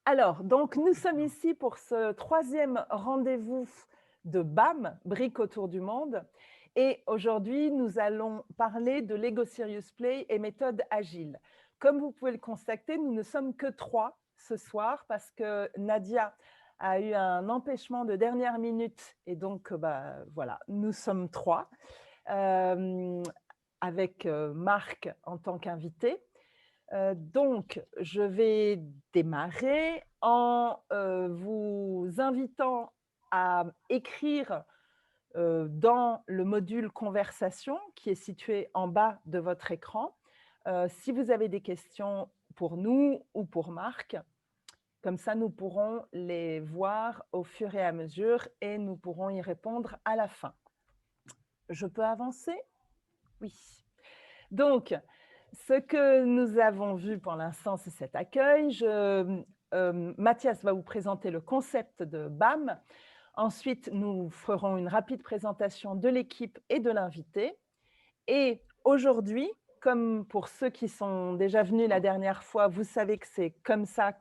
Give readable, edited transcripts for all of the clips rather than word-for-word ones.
Alors, donc nous sommes ici pour ce troisième rendez-vous de BAM, Briques autour du monde. Et aujourd'hui, nous allons parler de Lego Serious Play et méthode agile. Comme vous pouvez le constater, nous ne sommes que trois ce soir parce que Nadia a eu un empêchement de dernière minute et donc voilà, nous sommes trois avec Marc en tant qu'invité. Donc, je vais démarrer en vous invitant à écrire dans le module conversation qui est situé en bas de votre écran. Si vous avez des questions pour nous ou pour Marc, comme ça nous pourrons les voir au fur et à mesure et nous pourrons y répondre à la fin. Je peux avancer? Oui. Donc, ce que nous avons vu pour l'instant, c'est cet accueil. Mathias va vous présenter le concept de BAM. Ensuite, nous ferons une rapide présentation de l'équipe et de l'invité. Et aujourd'hui, comme pour ceux qui sont déjà venus la dernière fois, vous savez que c'est comme ça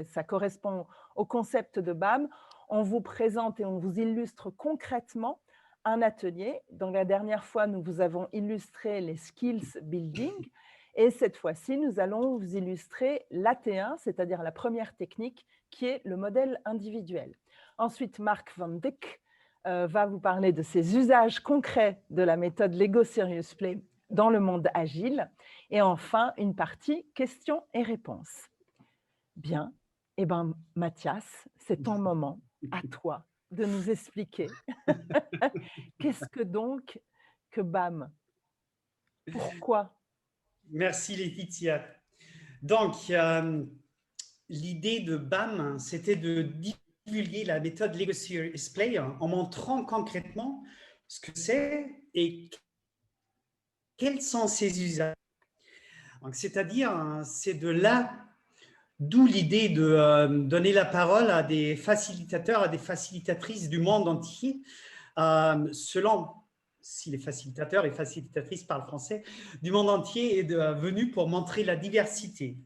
ça correspond au concept de BAM. On vous présente et on vous illustre concrètement un atelier. Donc la dernière fois, nous vous avons illustré les skills building. Et cette fois-ci, nous allons vous illustrer l'AT1, c'est-à-dire la première technique, qui est le modèle individuel. Ensuite, Marc Van Dijk va vous parler de ses usages concrets de la méthode Lego Serious Play dans le monde agile. Et enfin, une partie questions et réponses. Bien. Eh bien, Mathias, c'est ton moment, à toi, de nous expliquer qu'est-ce que donc que BAM? Pourquoi? Merci Laetitia. Donc, l'idée de BAM, c'était de divulguer la méthode Lego Serious Play en montrant concrètement ce que c'est et quels sont ses usages. C'est-à-dire, c'est de là d'où l'idée de donner la parole à des facilitateurs, à des facilitatrices du monde entier, selon si les facilitateurs et facilitatrices parlent français, du monde entier est venu pour montrer la diversité,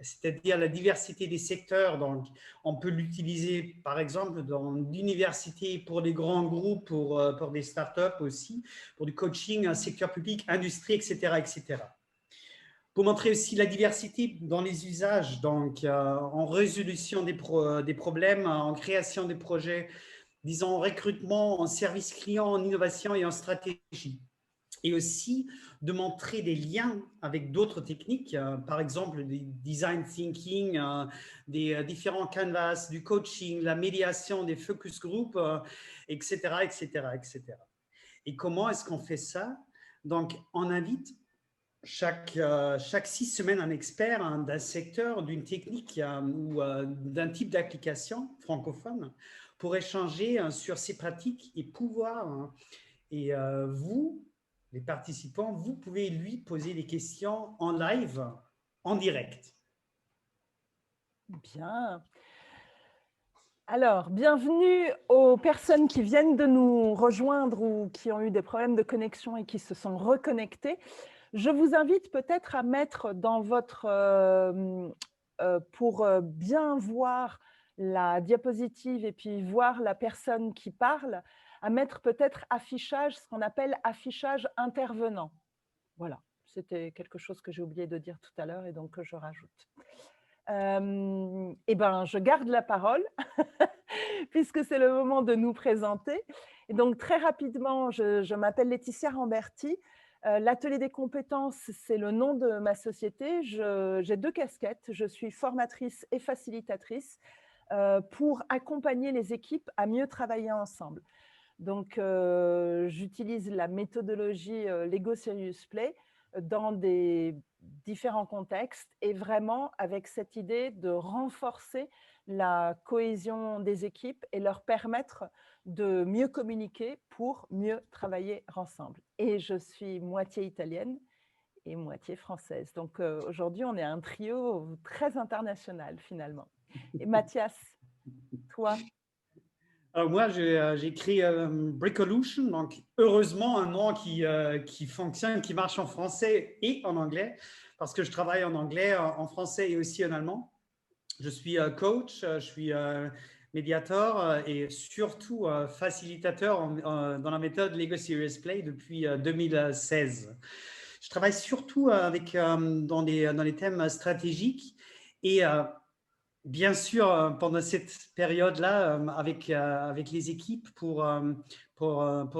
c'est-à-dire la diversité des secteurs. Donc, on peut l'utiliser, par exemple, dans l'université pour les grands groupes, pour des startups aussi, pour du coaching, un secteur public, industrie, etc., etc. Pour montrer aussi la diversité dans les usages, donc en résolution des problèmes, en création des projets, disons en recrutement, en service client, en innovation et en stratégie. Et aussi de montrer des liens avec d'autres techniques, par exemple du design thinking, des différents canvas, du coaching, la médiation, des focus groups, etc., etc., etc. Et comment est-ce qu'on fait ça? Donc, on invite chaque 6 semaines un expert d'un secteur, d'une technique ou d'un type d'application francophone pour échanger sur ces pratiques et pouvoir, et vous, les participants, vous pouvez lui poser des questions en live, en direct. Bien. Alors, bienvenue aux personnes qui viennent de nous rejoindre ou qui ont eu des problèmes de connexion et qui se sont reconnectées. Je vous invite peut-être à mettre dans votre… pour bien voir la diapositive et puis voir la personne qui parle, à mettre peut-être affichage, ce qu'on appelle affichage intervenant. Voilà, c'était quelque chose que j'ai oublié de dire tout à l'heure et donc que je rajoute. Eh bien, je garde la parole puisque c'est le moment de nous présenter. Et donc, très rapidement, je m'appelle Laetitia Ramberti. L'Atelier des compétences, c'est le nom de ma société. J'ai deux casquettes. Je suis formatrice et facilitatrice pour accompagner les équipes à mieux travailler ensemble. Donc, j'utilise la méthodologie Lego Serious Play dans des différents contextes et vraiment avec cette idée de renforcer la cohésion des équipes et leur permettre de mieux communiquer pour mieux travailler ensemble. Et je suis moitié italienne et moitié française. Donc aujourd'hui, on est un trio très international finalement. Et Mathias, toi? Alors moi, j'ai créé Brickolution, donc heureusement un nom qui fonctionne, qui marche en français et en anglais, parce que je travaille en anglais, en français et aussi en allemand. Je suis coach, je suis médiateur et surtout facilitateur dans la méthode Lego Serious Play depuis 2016. Je travaille surtout dans les thèmes stratégiques et bien sûr, pendant cette période-là, avec les équipes pour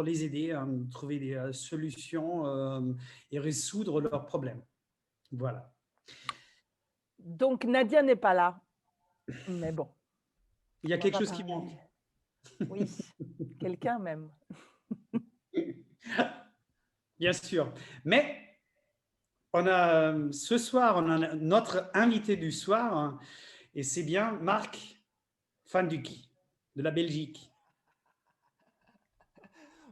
les aider à trouver des solutions et résoudre leurs problèmes. Voilà. Donc Nadia n'est pas là, mais bon, Il y a on quelque va chose qui manque. parler. Oui, quelqu'un même. Bien sûr. Mais ce soir, on a notre invité du soir, et c'est bien Marc Van Dyck de la Belgique.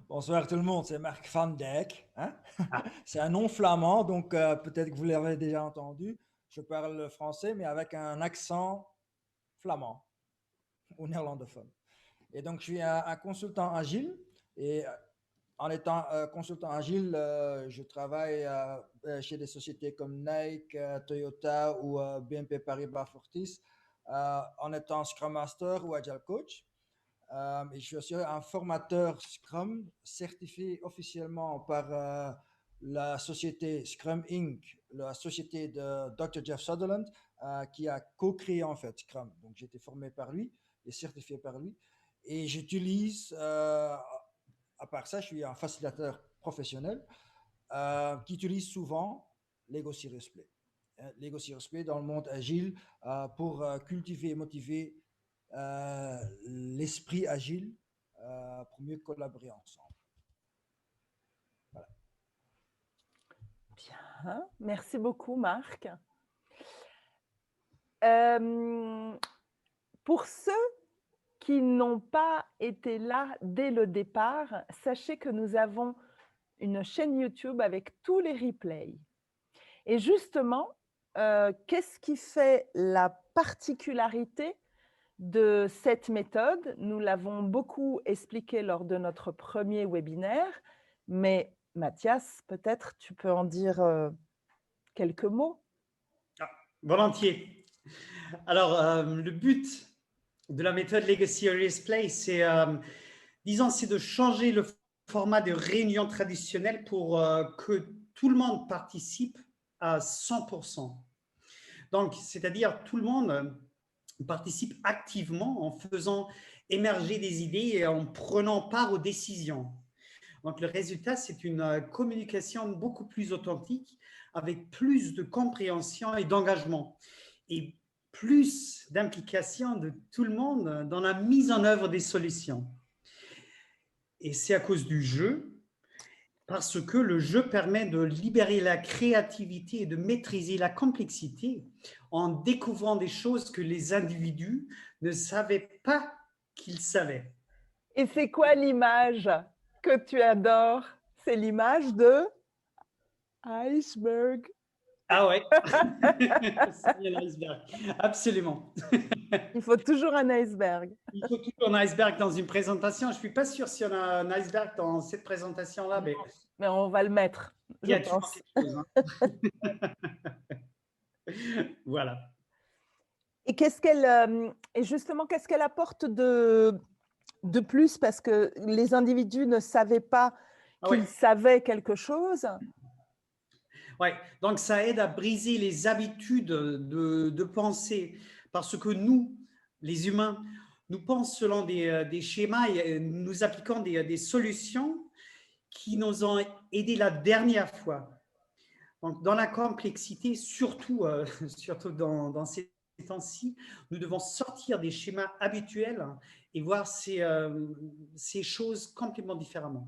Bonsoir tout le monde, c'est Marc Van Dijk. Hein. Ah, C'est un nom flamand, donc peut-être que vous l'avez déjà entendu. Je parle français, mais avec un accent flamand ou néerlandophone. Et donc, je suis un consultant agile. Et en étant consultant agile, je travaille chez des sociétés comme Nike, Toyota ou BNP Paribas Fortis en étant Scrum Master ou Agile Coach. Et je suis aussi un formateur Scrum certifié officiellement par la société Scrum Inc., la société de Dr. Jeff Sutherland, qui a co-créé en fait Scrum. Donc j'ai été formé par lui et certifié par lui. Et j'utilise, à part ça, je suis un facilitateur professionnel qui utilise souvent Lego Serious Play. Lego Serious Play dans le monde agile pour cultiver et motiver l'esprit agile pour mieux collaborer ensemble. Voilà. Bien, merci beaucoup Marc. Pour ceux qui n'ont pas été là dès le départ, sachez que nous avons une chaîne YouTube avec tous les replays. Et justement, qu'est-ce qui fait la particularité de cette méthode? Nous l'avons beaucoup expliqué lors de notre premier webinaire, mais Mathias, peut-être tu peux en dire quelques mots. Volontiers. Alors, le but de la méthode Lego Serious Play, c'est de changer le format de réunion traditionnelle pour que tout le monde participe à 100%. Donc, c'est-à-dire tout le monde participe activement en faisant émerger des idées et en prenant part aux décisions. Donc, le résultat, c'est une communication beaucoup plus authentique, avec plus de compréhension et d'engagement, et plus d'implication de tout le monde dans la mise en œuvre des solutions. Et c'est à cause du jeu, parce que le jeu permet de libérer la créativité et de maîtriser la complexité en découvrant des choses que les individus ne savaient pas qu'ils savaient. Et c'est quoi l'image que tu adores? C'est l'image de iceberg. Ah ouais, c'est bien l'iceberg, absolument. Il faut toujours un iceberg. Il faut toujours un iceberg dans une présentation. Je ne suis pas sûr si on a un iceberg dans cette présentation-là, mais on va le mettre, il y a je toujours pense. quelque chose. Hein. Voilà. Et justement, qu'est-ce qu'elle apporte de plus? Parce que les individus ne savaient pas qu'ils savaient quelque chose. Ouais, donc ça aide à briser les habitudes de pensée, parce que nous, les humains, nous pensons selon des schémas et nous appliquons des solutions qui nous ont aidés la dernière fois. Donc, dans la complexité, surtout dans ces temps-ci, nous devons sortir des schémas habituels et voir ces choses complètement différemment.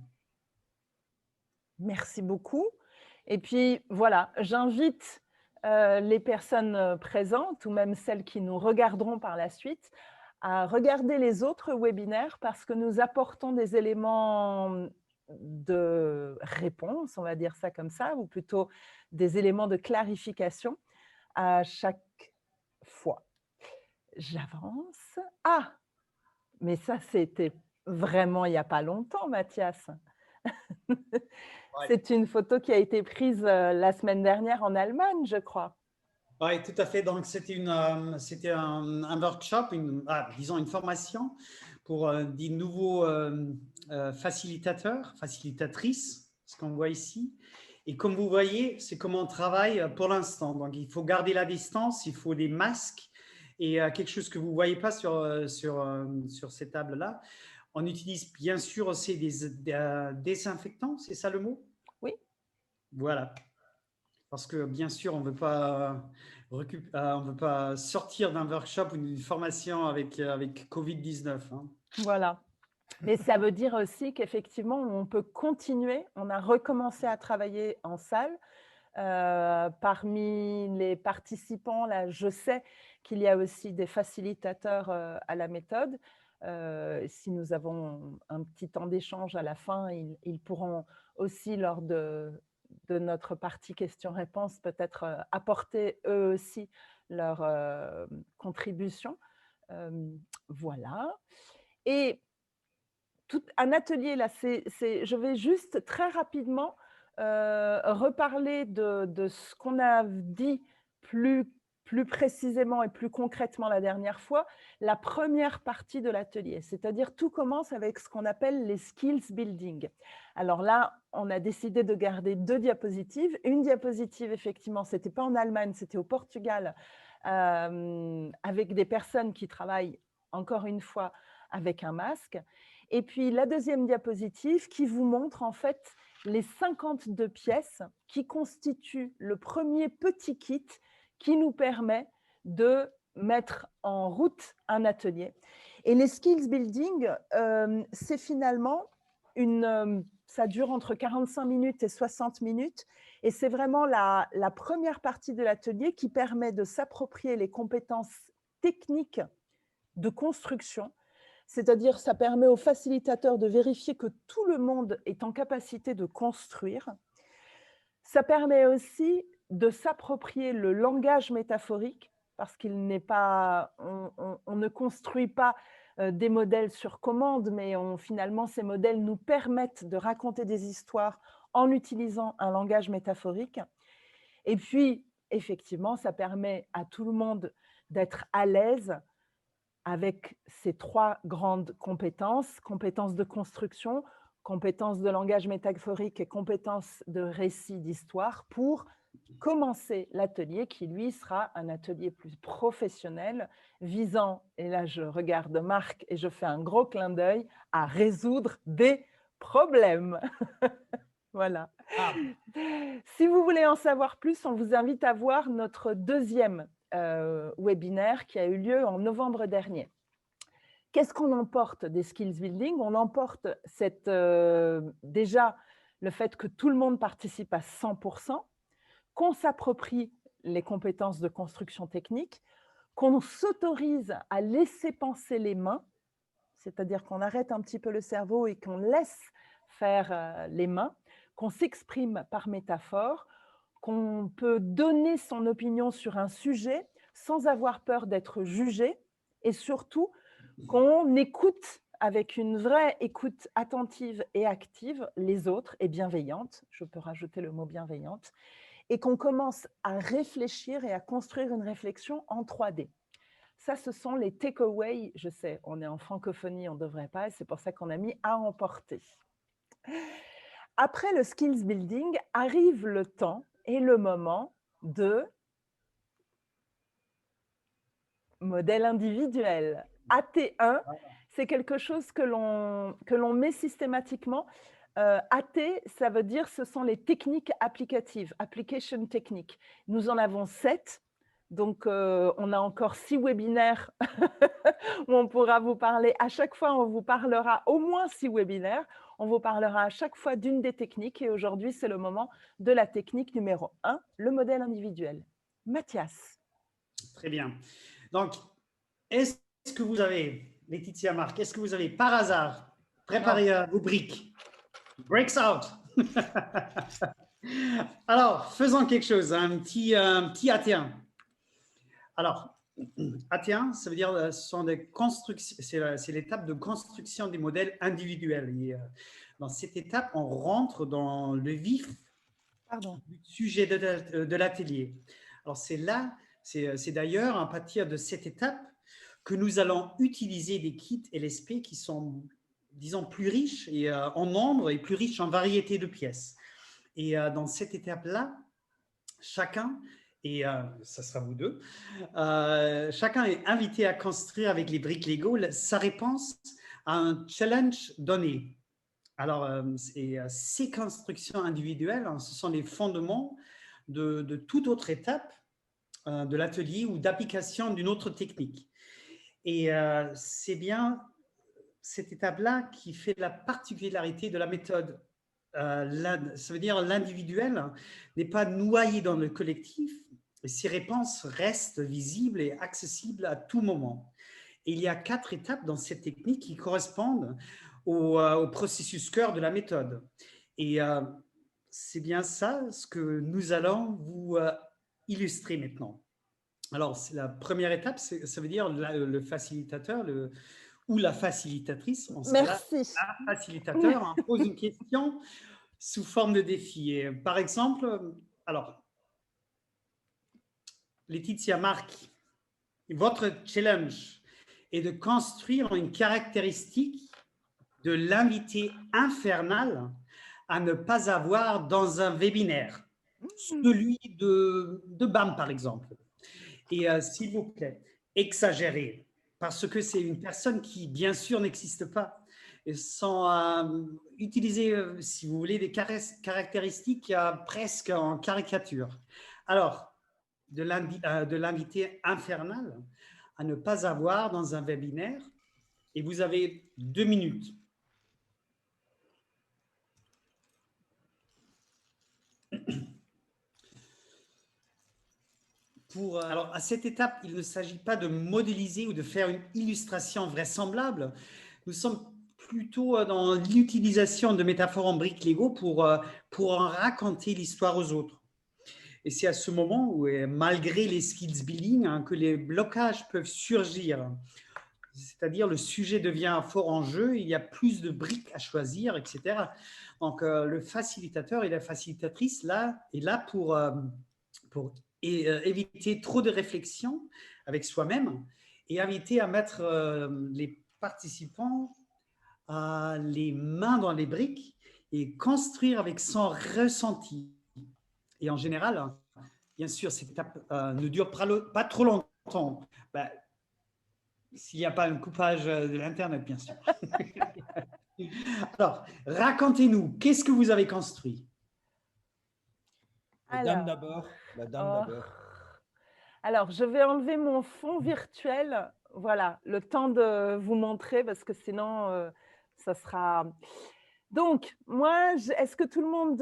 Merci beaucoup. Et puis, voilà, j'invite les personnes présentes ou même celles qui nous regarderont par la suite à regarder les autres webinaires parce que nous apportons des éléments de réponse, on va dire ça comme ça, ou plutôt des éléments de clarification à chaque fois. J'avance. Ah, mais ça, c'était vraiment il n'y a pas longtemps, Mathias. C'est une photo qui a été prise la semaine dernière en Allemagne, je crois. Oui, tout à fait. Donc, c'était un workshop, disons une formation pour des nouveaux facilitateurs, facilitatrices, ce qu'on voit ici. Et comme vous voyez, c'est comment on travaille pour l'instant. Donc, il faut garder la distance, il faut des masques et quelque chose que vous ne voyez pas sur ces tables-là. On utilise bien sûr aussi des désinfectants, c'est ça le mot? Oui. Voilà. Parce que bien sûr, on ne veut pas sortir d'un workshop ou d'une formation avec Covid-19. Hein. Voilà. Mais ça veut dire aussi qu'effectivement, on peut continuer. On a recommencé à travailler en salle. Parmi les participants, là, je sais qu'il y a aussi des facilitateurs à la méthode. Si nous avons un petit temps d'échange à la fin, ils pourront aussi, lors de notre partie questions-réponses, peut-être apporter eux aussi leur contribution. Voilà. Et un atelier, là, je vais juste très rapidement reparler de ce qu'on a dit plus précisément et plus concrètement la dernière fois, la première partie de l'atelier. C'est-à-dire, tout commence avec ce qu'on appelle les skills building. Alors là, on a décidé de garder 2 diapositives. Une diapositive, effectivement, ce n'était pas en Allemagne, c'était au Portugal, avec des personnes qui travaillent, encore une fois, avec un masque. Et puis la deuxième diapositive qui vous montre en fait les 52 pièces qui constituent le premier petit kit qui nous permet de mettre en route un atelier. Et les skills building, c'est finalement ça dure entre 45 minutes et 60 minutes. Et c'est vraiment la première partie de l'atelier qui permet de s'approprier les compétences techniques de construction. C'est-à-dire, ça permet aux facilitateurs de vérifier que tout le monde est en capacité de construire. Ça permet aussi de s'approprier le langage métaphorique, parce qu'il n'est pas, on ne construit pas des modèles sur commande, mais finalement, ces modèles nous permettent de raconter des histoires en utilisant un langage métaphorique. Et puis, effectivement, ça permet à tout le monde d'être à l'aise avec ces 3 grandes compétences, compétences de construction, compétences de langage métaphorique et compétences de récit d'histoire, pour commencer l'atelier qui, lui, sera un atelier plus professionnel, visant, et là je regarde Marc et je fais un gros clin d'œil, à résoudre des problèmes. Voilà. Ah, Si vous voulez en savoir plus, on vous invite à voir notre deuxième webinaire qui a eu lieu en novembre dernier. Qu'est-ce qu'on emporte des skills building? On emporte déjà le fait que tout le monde participe à 100%, qu'on s'approprie les compétences de construction technique, qu'on s'autorise à laisser penser les mains, c'est-à-dire qu'on arrête un petit peu le cerveau et qu'on laisse faire les mains, qu'on s'exprime par métaphore, qu'on peut donner son opinion sur un sujet sans avoir peur d'être jugé, et surtout qu'on écoute avec une vraie écoute attentive et active les autres, et bienveillante, je peux rajouter le mot bienveillante, et qu'on commence à réfléchir et à construire une réflexion en 3D. Ça, ce sont les takeaways. Je sais, on est en francophonie, on ne devrait pas, et c'est pour ça qu'on a mis à emporter. Après le skills building, arrive le temps et le moment de modèle individuel. AT1, c'est quelque chose que l'on met systématiquement. AT, ça veut dire ce sont les techniques applicatives, application techniques. Nous en avons 7. Donc, on a encore 6 webinaires où on pourra vous parler. À chaque fois, on vous parlera au moins 6 webinaires. On vous parlera à chaque fois d'une des techniques. Et aujourd'hui, c'est le moment de la technique numéro 1, le modèle individuel. Mathias. Très bien. Donc, est-ce que vous avez, Laetitia, Marc, est-ce que vous avez par hasard préparé vos briques? Breaks out. Alors, faisons quelque chose, un petit AT1. Alors, AT1, ça veut dire ce sont des constructions, c'est l'étape de construction des modèles individuels. Et, dans cette étape, on rentre dans le vif du sujet de l'atelier. Alors, c'est là C'est d'ailleurs à partir de cette étape que nous allons utiliser des kits LSP qui sont, disons, plus riches en nombre et plus riches en variété de pièces. Et dans cette étape-là, chacun, et ça sera vous deux, chacun est invité à construire avec les briques Lego sa réponse à un challenge donné. Alors, ces constructions individuelles, hein, ce sont les fondements de toute autre étape de l'atelier ou d'application d'une autre technique. Et c'est bien cette étape-là qui fait la particularité de la méthode. Ça veut dire l'individuel n'est pas noyé dans le collectif et ses réponses restent visibles et accessibles à tout moment. Et il y a 4 étapes dans cette technique qui correspondent au processus cœur de la méthode. Et c'est bien ça ce que nous allons vous illustrer maintenant. Alors, la première étape, ça veut dire le facilitateur ou la facilitatrice. Merci. Un facilitateur pose une question sous forme de défi. Et, par exemple, alors, Laetitia, Marc, votre challenge est de construire une caractéristique de l'invité infernal à ne pas avoir dans un webinaire, celui de BAM par exemple. Et s'il vous plaît, exagérez, parce que c'est une personne qui, bien sûr, n'existe pas, et sans utiliser, si vous voulez, des caractéristiques presque en caricature. Alors, de l'invité infernal à ne pas avoir dans un webinaire, et vous avez 2 minutes. Alors, à cette étape, il ne s'agit pas de modéliser ou de faire une illustration vraisemblable. Nous sommes plutôt dans l'utilisation de métaphores en briques Lego pour en raconter l'histoire aux autres. Et c'est à ce moment où, malgré les skills building, hein, que les blocages peuvent surgir. C'est-à-dire le sujet devient fort en jeu, il y a plus de briques à choisir, etc. Donc, le facilitateur et la facilitatrice là, est là pour éviter trop de réflexion avec soi-même et inviter à mettre les participants les mains dans les briques et construire avec son ressenti. Et en général, bien sûr, cette étape ne dure pas trop longtemps. Ben, s'il n'y a pas un coupage de l'Internet, bien sûr. Alors, racontez-nous, qu'est-ce que vous avez construit? La dame d'abord. La dame d'abord. Alors, je vais enlever mon fond virtuel. Voilà, le temps de vous montrer parce que sinon, ça sera… Donc, moi, est-ce que tout le monde…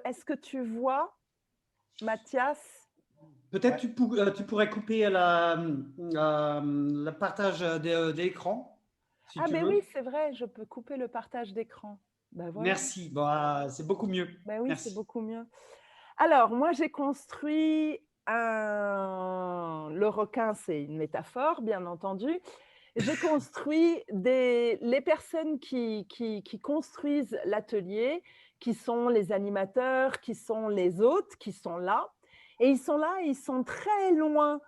est-ce que tu vois, Mathias? Peut-être tu pourrais couper le partage d'écran, si tu ben veux. oui, c'est vrai, je peux couper le partage d'écran. Ben voilà. Merci, c'est beaucoup mieux. Ben oui, Merci. c'est beaucoup mieux. Alors, moi, j'ai construit le requin, c'est une métaphore, bien entendu. J'ai construit les personnes qui construisent l'atelier, qui sont les animateurs, qui sont les hôtes, qui sont là. Et ils sont là, ils sont très loin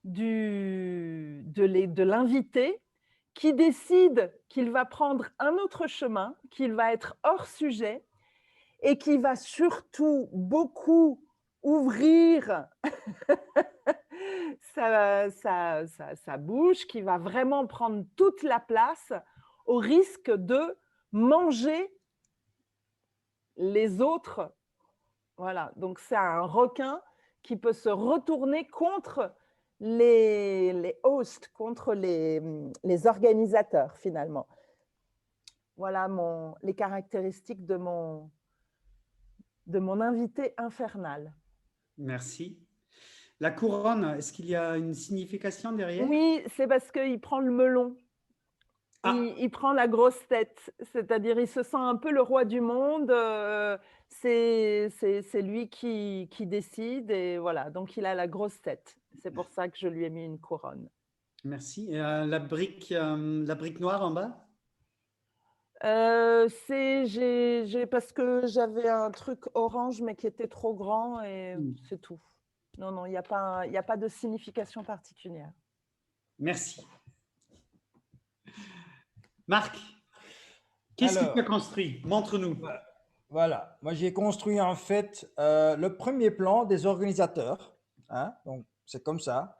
de l'invité qui décide qu'il va prendre un autre chemin, qu'il va être hors sujet et qui va surtout beaucoup ouvrir sa bouche, qui va vraiment prendre toute la place au risque de manger les autres. Voilà, donc c'est un requin qui peut se retourner contre les hosts, contre les organisateurs finalement. Voilà les caractéristiques de mon invité infernal. Merci. La couronne, est-ce qu'il y a une signification derrière? Oui, c'est parce qu'il prend le melon. Il prend la grosse tête, c'est-à-dire il se sent un peu le roi du monde, c'est lui qui décide et voilà, donc il a la grosse tête. C'est pour ça que je lui ai mis une couronne. Merci. Et, la brique noire en bas? Parce que j'avais un truc orange mais qui était trop grand et c'est tout. Non, non, il n'y a pas de signification particulière. Merci. Marc, qu'est-ce que tu as Alors, construit? Montre-nous. voilà, moi j'ai construit en fait le premier plan des organisateurs, hein, donc c'est comme ça.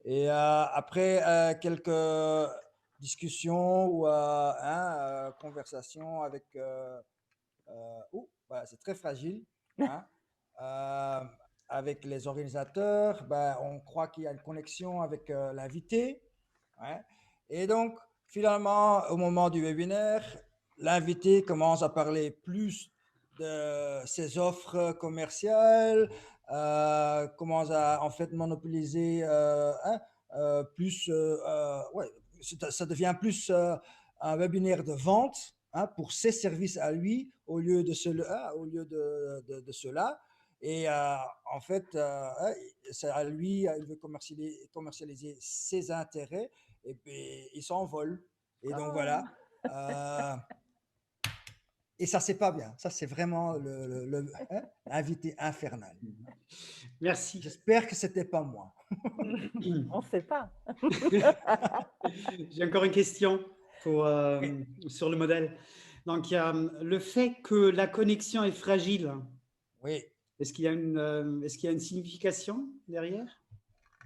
Et après quelques discussions ou conversations avec, bah, c'est très fragile, hein, euh, avec les organisateurs, bah, on croit qu'il y a une connexion avec l'invité, hein. Et donc finalement, au moment du webinaire, l'invité commence à parler plus de ses offres commerciales, commence à en fait monopoliser plus, ouais, ça devient plus un webinaire de vente, hein, pour ses services à lui au lieu de cela, de cela. Et en fait, c'est à lui, il veut commercialiser ses intérêts et puis il s'envole. Et donc voilà. Euh, et ça, c'est pas bien. Ça, c'est vraiment l'invité infernal. Merci. J'espère que c'était pas moi. On ne sait pas. J'ai encore une question sur le modèle. Donc, le fait que la connexion est fragile, Oui. est-ce qu'il y a une signification derrière?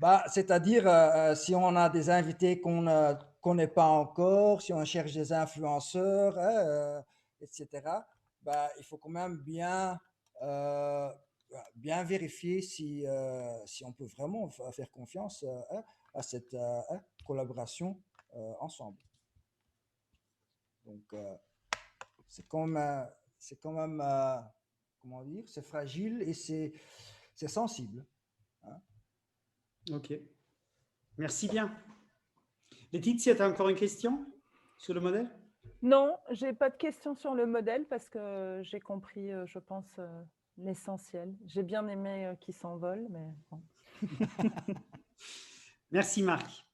Bah, c'est-à-dire, si on a des invités qu'on ne connaît pas encore, si on cherche des influenceurs, hein, etc., bah, il faut quand même euh, bien vérifier si on peut vraiment faire confiance à cette collaboration ensemble. Donc, c'est quand même, comment dire, c'est fragile et c'est sensible, hein. Ok. Merci bien. Laetitia, tu as encore une question sur le modèle? Non, je n'ai pas de questions sur le modèle parce que j'ai compris, je pense, l'essentiel. J'ai bien aimé qu'il s'envole, mais bon. Merci Marc.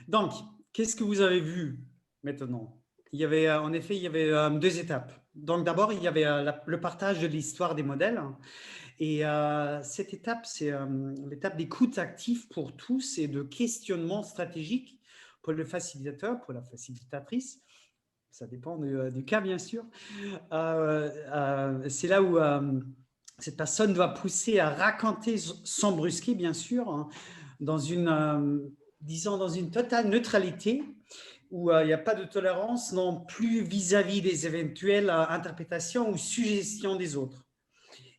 Donc, qu'est-ce que vous avez vu maintenant? En effet, il y avait deux étapes. Donc, d'abord, il y avait le partage de l'histoire des modèles. Et cette étape, c'est l'étape d'écoute active pour tous et de questionnement stratégique pour le facilitateur, pour la facilitatrice. Ça dépend du cas, bien sûr. C'est là où cette personne doit pousser à raconter sans brusquer, bien sûr, hein, disons dans une totale neutralité, où il n'y a pas de tolérance non plus vis-à-vis des éventuelles interprétations ou suggestions des autres.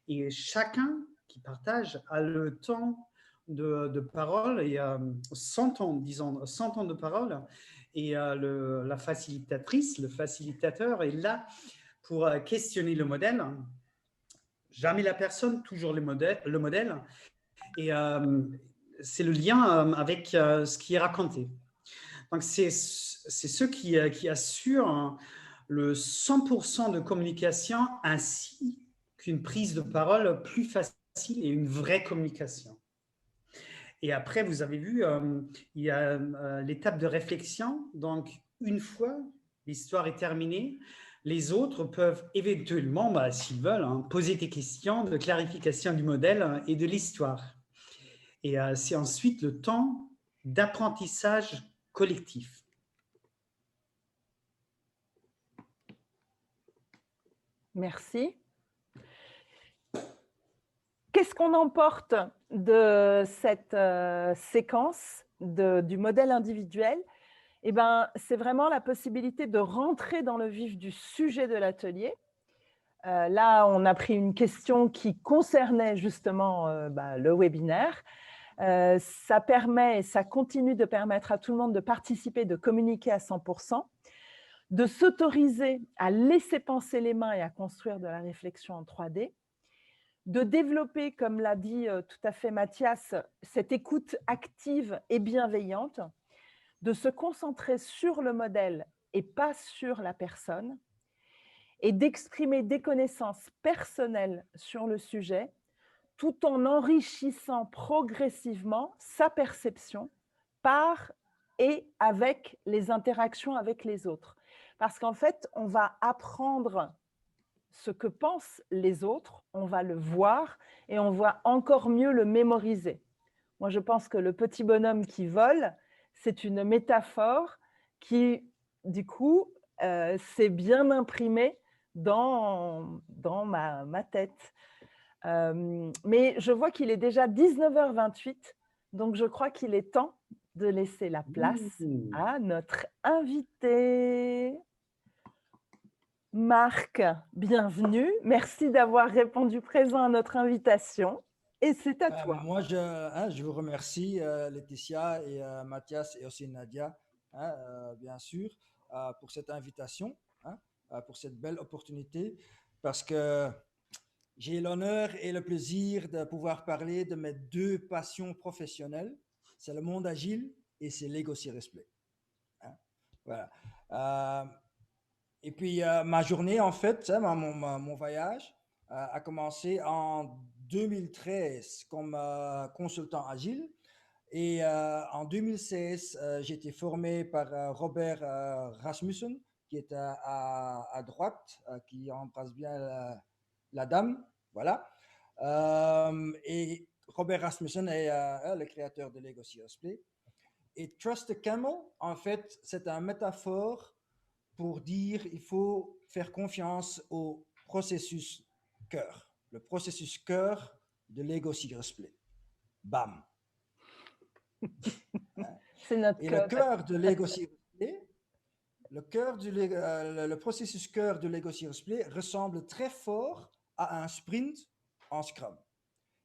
Et chacun qui partage a le temps de parole et 100 ans, disons 100 ans de parole. Et la facilitatrice, le facilitateur est là pour questionner le modèle. Jamais la personne, toujours le modèle. Et c'est le lien avec ce qui est raconté. Donc, c'est ceux qui assurent le 100% de communication ainsi qu'une prise de parole plus facile et une vraie communication. Et après, vous avez vu, il y a l'étape de réflexion. Donc, une fois l'histoire est terminée, les autres peuvent éventuellement, s'ils veulent, poser des questions de clarification du modèle et de l'histoire. Et c'est ensuite le temps d'apprentissage collectif. Merci. Qu'est-ce qu'on emporte de cette séquence du modèle individuel? Eh ben, c'est vraiment la possibilité de rentrer dans le vif du sujet de l'atelier. Là, on a pris une question qui concernait justement le webinaire. Ça permet et ça continue de permettre à tout le monde de participer, de communiquer à 100%, de s'autoriser à laisser penser les mains et à construire de la réflexion en 3D, de développer, comme l'a dit tout à fait Mathias, cette écoute active et bienveillante, de se concentrer sur le modèle et pas sur la personne, et d'exprimer des connaissances personnelles sur le sujet, tout en enrichissant progressivement sa perception par et avec les interactions avec les autres. Parce qu'en fait, on va apprendre ce que pensent les autres, on va le voir et on va encore mieux le mémoriser. Moi, je pense que le petit bonhomme qui vole, c'est une métaphore qui, du coup, s'est bien imprimée dans ma tête. Mais je vois qu'il est déjà 19h28, donc je crois qu'il est temps de laisser la place Ouh. à notre invité. Marc, bienvenue. Merci d'avoir répondu présent à notre invitation et c'est à toi. Moi, je vous remercie, Laetitia et Mathias et aussi Nadia, bien sûr, pour cette invitation, hein, pour cette belle opportunité, parce que j'ai l'honneur et le plaisir de pouvoir parler de mes deux passions professionnelles. C'est le monde agile et c'est Lego Serious Play. Hein. Voilà. Euh, et puis, ma journée, en fait, mon voyage a commencé en 2013 comme consultant agile. Et en 2016, j'ai été formé par Robert Rasmussen, qui est à droite, qui embrasse bien la dame. Voilà. Et Robert Rasmussen est le créateur de Lego Serious Play. Et Trust the Camel, en fait, c'est une métaphore pour dire il faut faire confiance au processus cœur, le processus cœur de Lego Serious Play. Bam. C'est notre Et le code. cœur de Lego Serious Play, le processus cœur de Lego Serious Play ressemble très fort à un sprint en Scrum.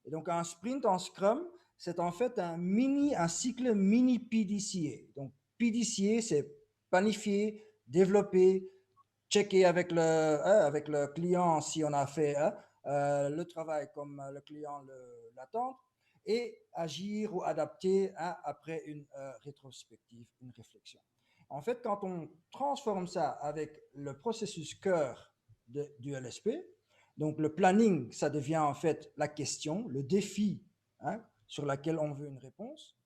Et donc un sprint en Scrum, c'est en fait un cycle mini PDCA. Donc PDCA, c'est planifier, développer, checker avec le client si on a fait le travail comme le client l'attend et agir ou adapter après une rétrospective, une réflexion. En fait, quand on transforme ça avec le processus cœur du LSP, donc le planning, ça devient en fait la question, le défi sur lequel on veut une réponse.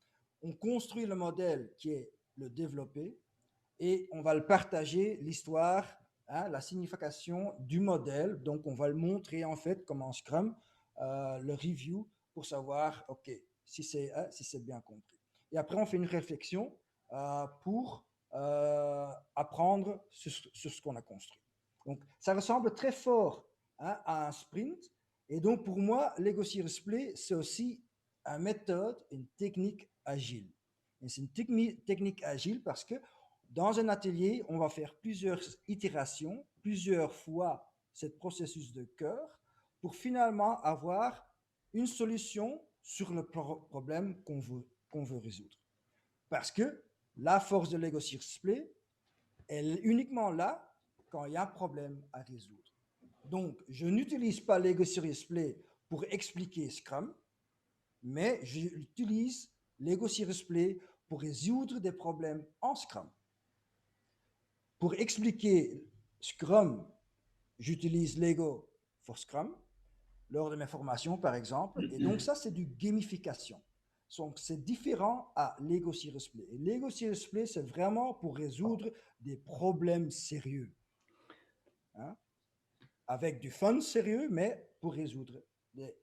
On construit le modèle qui est le développé et on va le partager, l'histoire, la signification du modèle. Donc, on va le montrer en fait comme en Scrum, le review pour savoir, OK, si c'est bien compris. Et après, on fait une réflexion pour apprendre sur ce qu'on a construit. Donc, ça ressemble très fort à un sprint. Et donc, pour moi, Lego Serious Play, c'est aussi une méthode, une technique agile. Et c'est une technique agile parce que dans un atelier, on va faire plusieurs itérations, plusieurs fois ce processus de cœur pour finalement avoir une solution sur le problème qu'on veut résoudre. Parce que la force de Lego Serious Play, elle est uniquement là quand il y a un problème à résoudre. Donc, je n'utilise pas Lego Serious Play pour expliquer Scrum, mais j'utilise Lego Serious Play pour résoudre des problèmes en Scrum. Pour expliquer Scrum, j'utilise Lego for Scrum lors de mes formations, par exemple. Et donc, ça, c'est du gamification. Donc, c'est différent à Lego Serious Play. Et Lego Serious Play, c'est vraiment pour résoudre des problèmes sérieux. Avec du fun sérieux, mais pour résoudre des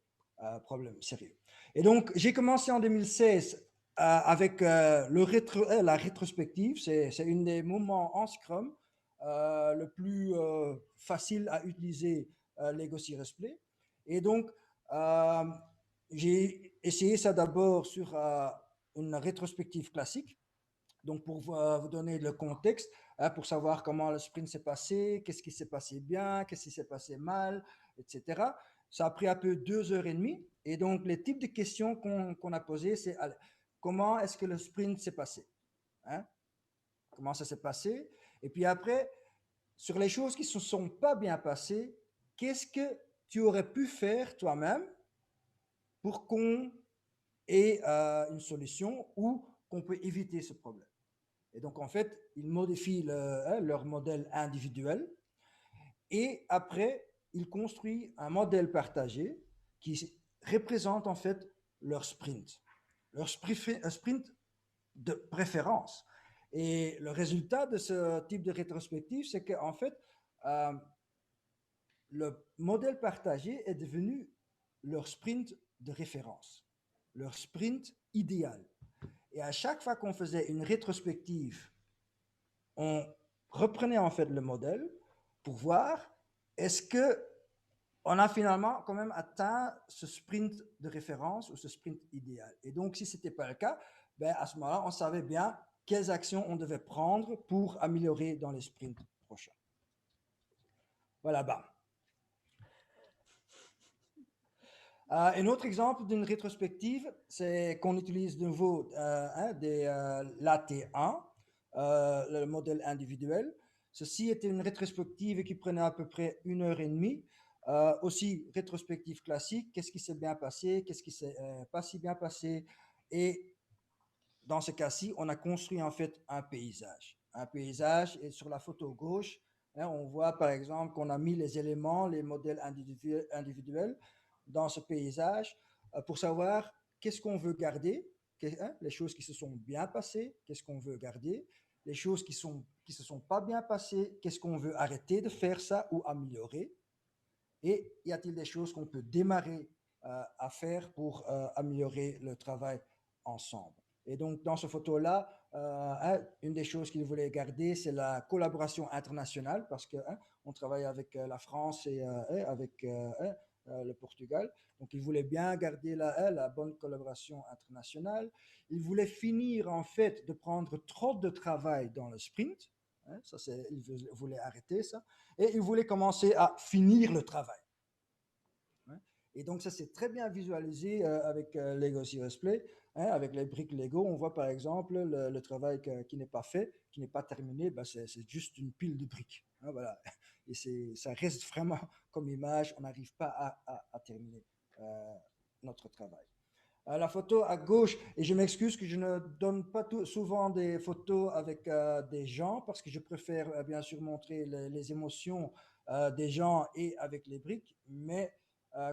problèmes sérieux. Et donc, j'ai commencé en 2016 avec la rétrospective. C'est un des moments en Scrum le plus facile à utiliser Lego Serious Play. Et donc, j'ai essayé ça d'abord sur une rétrospective classique. Donc, pour vous donner le contexte, pour savoir comment le sprint s'est passé, qu'est-ce qui s'est passé bien, qu'est-ce qui s'est passé mal, etc. Ça a pris un peu 2 heures et demie. Et donc, les types de questions qu'on a posées, c'est comment est-ce que le sprint s'est passé, comment ça s'est passé. Et puis après, sur les choses qui ne se sont pas bien passées, qu'est-ce que tu aurais pu faire toi-même pour qu'on ait une solution ou qu'on peut éviter ce problème. Et donc, en fait, ils modifient leur modèle individuel et après, ils construisent un modèle partagé qui représente en fait leur sprint de préférence. Et le résultat de ce type de rétrospective, c'est qu'en fait, le modèle partagé est devenu leur sprint de référence, leur sprint idéal. Et à chaque fois qu'on faisait une rétrospective, on reprenait en fait le modèle pour voir est-ce que on a finalement quand même atteint ce sprint de référence ou ce sprint idéal. Et donc, si ce n'était pas le cas, ben, à ce moment-là, on savait bien quelles actions on devait prendre pour améliorer dans les sprints prochains. Voilà, bam. Un autre exemple d'une rétrospective, c'est qu'on utilise de nouveau l'AT1, le modèle individuel. Ceci était une rétrospective qui prenait à peu près 1 heure et demie. Aussi, rétrospective classique, qu'est-ce qui s'est bien passé, qu'est-ce qui s'est pas si bien passé. Et dans ce cas-ci, on a construit en fait un paysage. Un paysage, et sur la photo gauche, on voit par exemple qu'on a mis les éléments, les modèles individuels dans ce paysage pour savoir qu'est-ce qu'on veut garder, les choses qui se sont bien passées, qu'est-ce qu'on veut garder, les choses qui se sont pas bien passées, qu'est-ce qu'on veut arrêter de faire ça ou améliorer, et y a-t-il des choses qu'on peut démarrer à faire pour améliorer le travail ensemble. Et donc, dans cette photo-là, une des choses qu'il voulait garder, c'est la collaboration internationale, parce qu'on travaille avec la France et avec le Portugal. Donc, il voulait bien garder la bonne collaboration internationale. Il voulait finir, en fait, de prendre trop de travail dans le sprint. Ça, il voulait arrêter ça. Et il voulait commencer à finir le travail. Et donc, ça, c'est très bien visualisé avec Lego Serious Play. Avec les briques Lego, on voit par exemple le travail qui n'est pas fait, qui n'est pas terminé, ben c'est juste une pile de briques. Voilà. Et ça reste vraiment comme image, on n'arrive pas à terminer notre travail. La photo à gauche, et je m'excuse que je ne donne pas souvent des photos avec des gens, parce que je préfère bien sûr montrer les émotions des gens et avec les briques, mais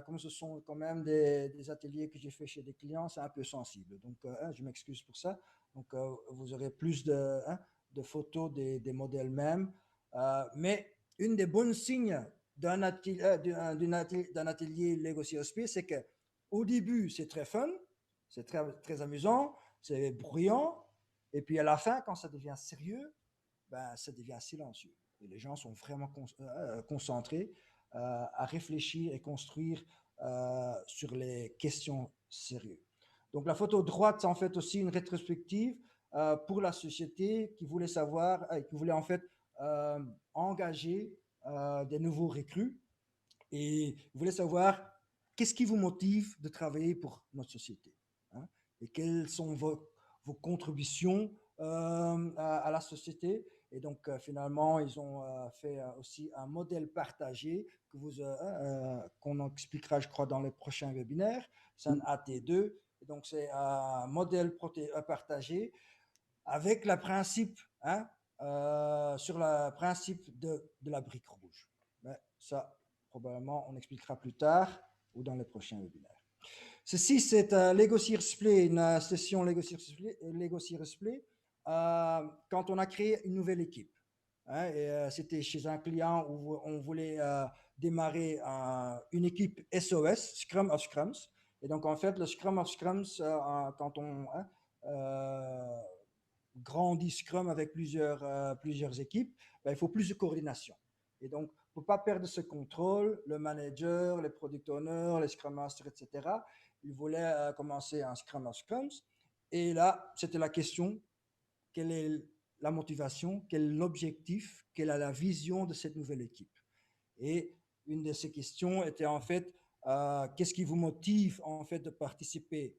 comme ce sont quand même des ateliers que j'ai fait chez des clients, c'est un peu sensible. Donc, je m'excuse pour ça. Donc, vous aurez plus de photos des modèles mêmes. Mais une des bonnes signes d'un atelier Lego CSP, c'est que au début, c'est très fun, c'est très, très amusant, c'est bruyant. Et puis à la fin, quand ça devient sérieux, ben, ça devient silencieux. Et les gens sont vraiment concentrés à réfléchir et construire sur les questions sérieuses. Donc la photo droite, c'est en fait aussi une rétrospective pour la société qui voulait savoir, qui voulait en fait engager des nouveaux recrues et voulait savoir qu'est-ce qui vous motive de travailler pour notre société, et quelles sont vos contributions à la société. Et donc, finalement, ils ont fait aussi un modèle partagé qu'on expliquera, je crois, dans les prochains webinaires. C'est un AT2. Et donc, c'est un modèle partagé avec le principe, sur le principe de la brique rouge. Mais ça, probablement, on expliquera plus tard ou dans les prochains webinaires. Ceci, c'est Lego Serious Play, une session Lego Serious Play quand on a créé une nouvelle équipe. C'était chez un client où on voulait démarrer une équipe SOS, Scrum of Scrums. Et donc, en fait, le Scrum of Scrums, quand on grandit Scrum avec plusieurs équipes, ben, il faut plus de coordination. Et donc, pour ne pas perdre ce contrôle, le manager, les product owners, les Scrum Masters, etc., ils voulaient commencer un Scrum of Scrums. Et là, c'était la question, quelle est la motivation, quel est l'objectif, quelle est la vision de cette nouvelle équipe. Et une de ces questions était en fait, qu'est-ce qui vous motive en fait de participer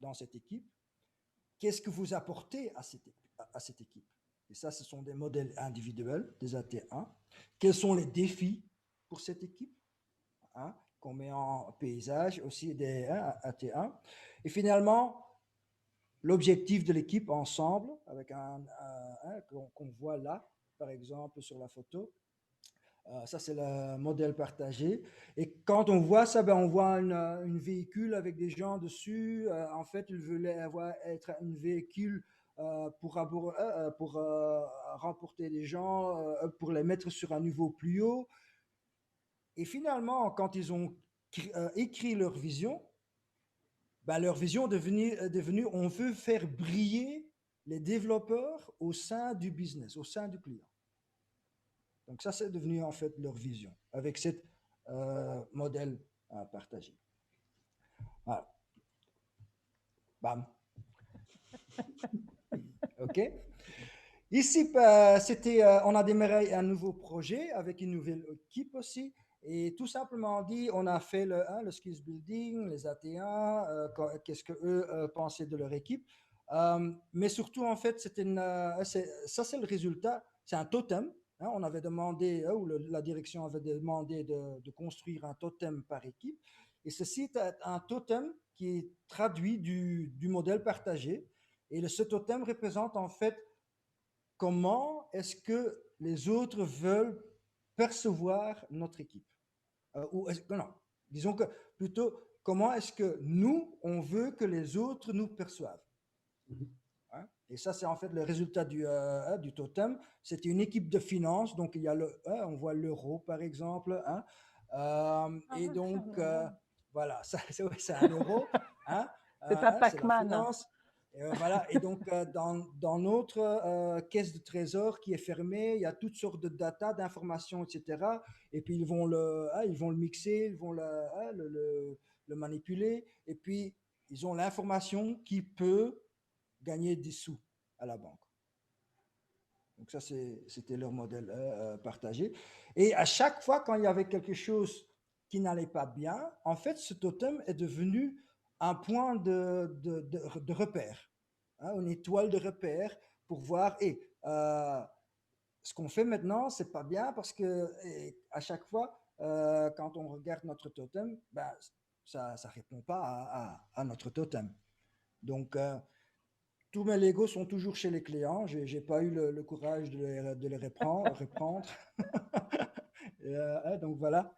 dans cette équipe? Qu'est-ce que vous apportez à cette équipe? Et ça, ce sont des modèles individuels, des AT1. Quels sont les défis pour cette équipe qu'on met en paysage, aussi des AT1. Et finalement, l'objectif de l'équipe ensemble, avec qu'on voit là, par exemple, sur la photo. Ça, c'est le modèle partagé. Et quand on voit ça, ben, on voit une véhicule avec des gens dessus. En fait, ils voulaient être un véhicule pour remporter les gens, pour les mettre sur un niveau plus haut. Et finalement, quand ils ont écrit leur vision, ben, leur vision est devenue, on veut faire briller les développeurs au sein du business, au sein du client. Donc ça, c'est devenu en fait leur vision, avec ce modèle partagé. Voilà. Bam. OK. Ici, on a démarré un nouveau projet avec une nouvelle équipe aussi. Et tout simplement dit, on a fait le skills building, les AT1, qu'est-ce qu'eux pensaient de leur équipe. Mais surtout, en fait, ça, c'est le résultat. C'est un totem. Hein, on avait demandé, ou la direction avait demandé de construire un totem par équipe. Et ceci est un totem qui est traduit du modèle partagé. Et ce totem représente en fait comment est-ce que les autres veulent percevoir notre équipe. Non, disons que plutôt, comment est-ce que nous, on veut que les autres nous perçoivent. Hein? Et ça, c'est en fait le résultat du totem. C'était une équipe de finance, donc il y a on voit l'euro, par exemple. Hein? Et donc, voilà, c'est un euro. Hein? C'est pas C'est la Pac-Man. finance. Voilà. Et donc, dans notre caisse de trésor qui est fermée, il y a toutes sortes de data, d'informations, etc. Et puis, ils vont le mixer, ils vont le manipuler. Et puis, ils ont l'information qui peut gagner des sous à la banque. Donc ça, c'était leur modèle partagé. Et à chaque fois, quand il y avait quelque chose qui n'allait pas bien, en fait, ce totem est devenu un point de repère, hein, une étoile de repère pour voir, ce qu'on fait maintenant, c'est pas bien parce que à chaque fois, quand on regarde notre totem, ben, ça répond pas à notre totem. Donc, tous mes Legos sont toujours chez les clients. Je n'ai pas eu le courage de les reprendre. Donc voilà.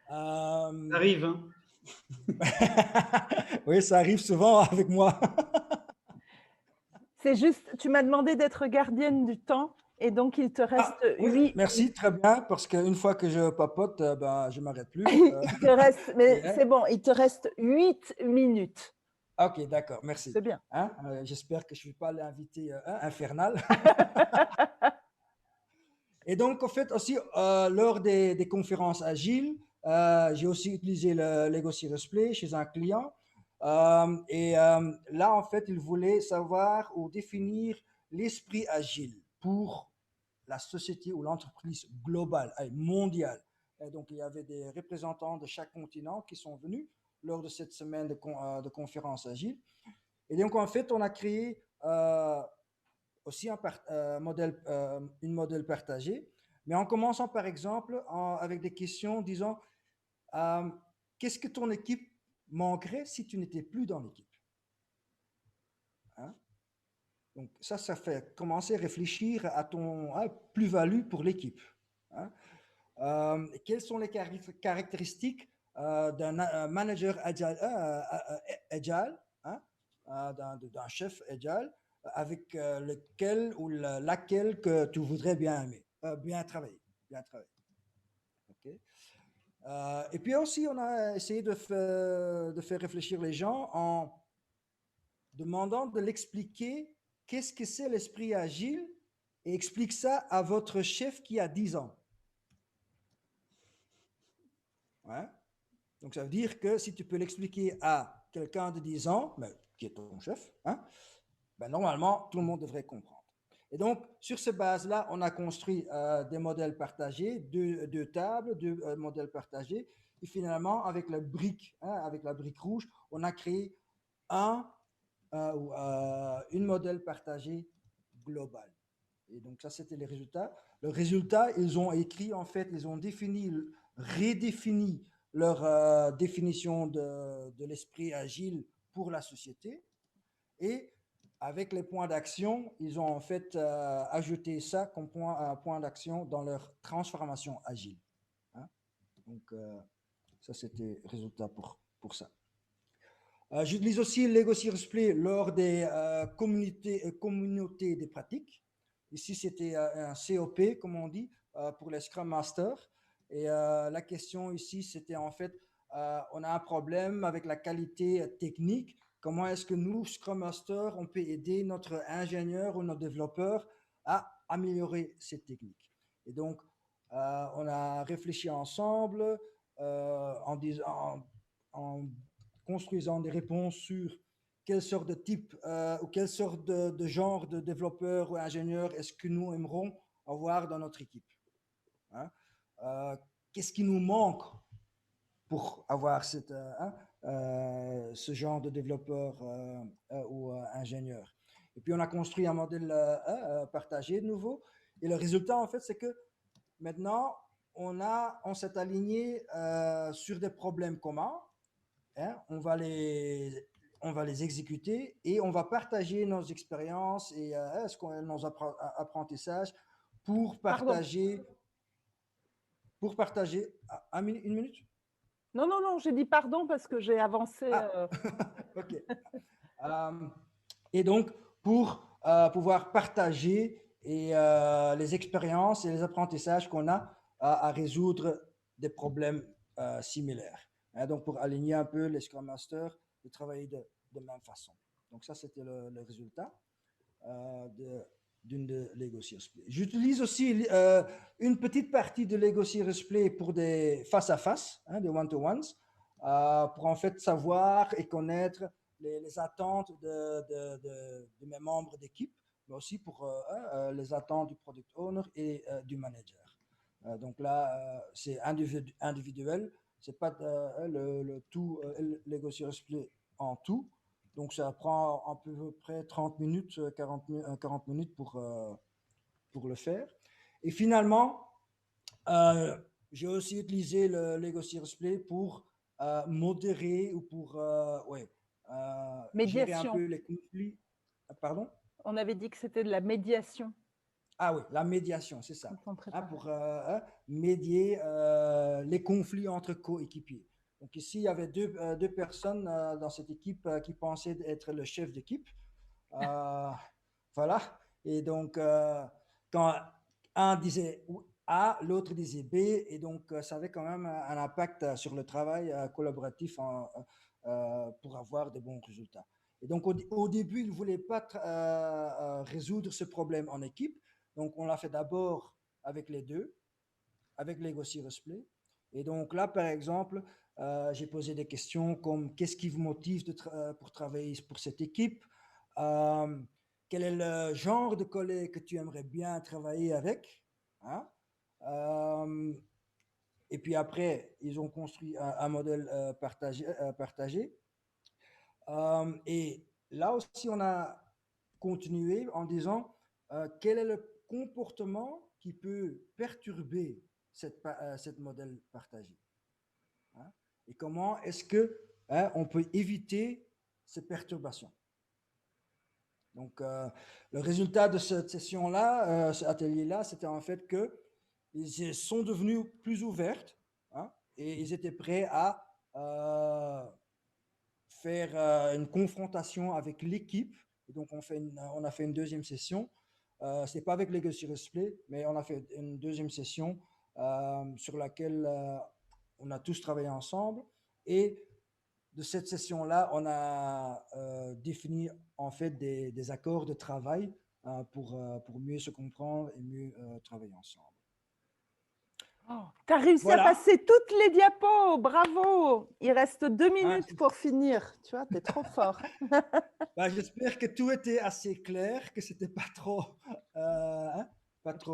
Ça arrive, hein. Oui, ça arrive souvent avec moi. C'est juste, tu m'as demandé d'être gardienne du temps et donc il te reste oui, merci, très bien, parce qu'une fois que je papote, ben, je ne m'arrête plus. Il te reste, mais c'est bon, il te reste 8 minutes. Ok, d'accord, merci. C'est bien. Hein, j'espère que je ne suis pas l'invité infernal. Et donc, en fait, aussi, lors des conférences agiles, j'ai aussi utilisé le Lego Serious Play chez un client. Là, en fait, il voulait savoir ou définir l'esprit agile pour la société ou l'entreprise globale, mondiale. Et donc, il y avait des représentants de chaque continent qui sont venus lors de cette semaine de conférences agiles. Et donc, en fait, on a créé aussi une modèle partagé, mais en commençant par exemple avec des questions disant qu'est-ce que ton équipe manquerait si tu n'étais plus dans l'équipe, hein? Donc ça fait commencer à réfléchir à ton plus-value pour l'équipe, hein? Quelles sont les caractéristiques d'un manager agile, hein? D'un chef agile avec lequel ou laquelle que tu voudrais bien travailler. Okay. Et puis aussi, on a essayé de faire réfléchir les gens en demandant de l'expliquer qu'est-ce que c'est l'esprit agile et explique ça à votre chef qui a 10 ans. Ouais. Donc, ça veut dire que si tu peux l'expliquer à quelqu'un de 10 ans, qui est ton chef, hein, ben, normalement, tout le monde devrait comprendre. Et donc, sur ces bases-là, on a construit des modèles partagés, deux tables, deux modèles partagés. Et finalement, avec la brique rouge, on a créé une modèle partagé global. Et donc, ça, c'était les résultats. Le résultat, ils ont écrit, en fait, ils ont redéfini leur définition de l'esprit agile pour la société. Et avec les points d'action, ils ont en fait ajouté ça comme point d'action dans leur transformation agile. Hein? Donc, ça, c'était le résultat pour ça. J'utilise aussi Lego Serious Play lors des communautés des pratiques. Ici, c'était un COP, comme on dit, pour les Scrum Masters. Et la question ici, c'était en fait, on a un problème avec la qualité technique. Comment est-ce que nous, Scrum Master, on peut aider notre ingénieur ou notre développeur à améliorer cette technique? Et donc, on a réfléchi ensemble en construisant des réponses sur quelle sorte de type ou quelle sorte de genre de développeur ou ingénieur est-ce que nous aimerons avoir dans notre équipe. Hein? Qu'est-ce qui nous manque pour avoir ce genre de développeur ou ingénieur. Et puis, on a construit un modèle partagé de nouveau. Et le résultat, en fait, c'est que maintenant, on s'est aligné sur des problèmes communs. Hein, on va les exécuter et on va partager nos expériences et nos apprentissages pour Pardon. partager. Une minute. Non, non, non, j'ai dit pardon parce que j'ai avancé. Ok. Et donc, pour pouvoir partager les expériences et les apprentissages qu'on a à résoudre des problèmes similaires. Hein, donc, pour aligner un peu les Scrum Masters de travailler de même façon. Donc, ça, c'était le résultat d'une de Lego Serious Play. J'utilise aussi une petite partie de Lego Serious Play pour des face-à-face, hein, des one-to-ones, pour en fait savoir et connaître les attentes de mes membres d'équipe, mais aussi pour les attentes du product owner et du manager. Donc là, c'est individuel, c'est pas le tout Lego Serious Play en tout. Donc, ça prend à peu près 30 minutes, 40 minutes pour le faire. Et finalement, j'ai aussi utilisé le Lego Serious Play pour modérer ou pour gérer un peu les conflits. Pardon? On avait dit que c'était de la médiation. Ah oui, la médiation, c'est ça. Pour médier les conflits entre coéquipiers. Donc ici, il y avait deux personnes dans cette équipe qui pensaient être le chef d'équipe. Voilà. Et donc, quand un disait A, l'autre disait B, et donc ça avait quand même un impact sur le travail collaboratif pour avoir de bons résultats. Et donc, au début, ils ne voulaient pas résoudre ce problème en équipe. Donc, on l'a fait d'abord avec les deux, avec Lego Serious Play. Et donc là, par exemple, j'ai posé des questions comme qu'est-ce qui vous motive pour travailler pour cette équipe? Quel est le genre de collègue que tu aimerais bien travailler avec? Hein? Et puis après, ils ont construit un modèle partagé. Et là aussi, on a continué en disant quel est le comportement qui peut perturber cette modèle partagé. Hein? Et comment est-ce que on peut éviter ces perturbations. Donc, le résultat de cette session-là, cet atelier-là, c'était en fait qu'ils sont devenus plus ouverts et ils étaient prêts à faire une confrontation avec l'équipe. Et donc, on a fait une deuxième session. Ce n'est pas avec Lego Serious Play, mais on a fait une deuxième session sur laquelle on a tous travaillé ensemble. Et de cette session-là, on a défini en fait des accords de travail pour mieux se comprendre et mieux travailler ensemble. Oh, tu as réussi à passer toutes les diapos, bravo. Il reste 2 minutes pour finir. Tu vois, tu es trop fort. J'espère que tout était assez clair, que ce n'était pas trop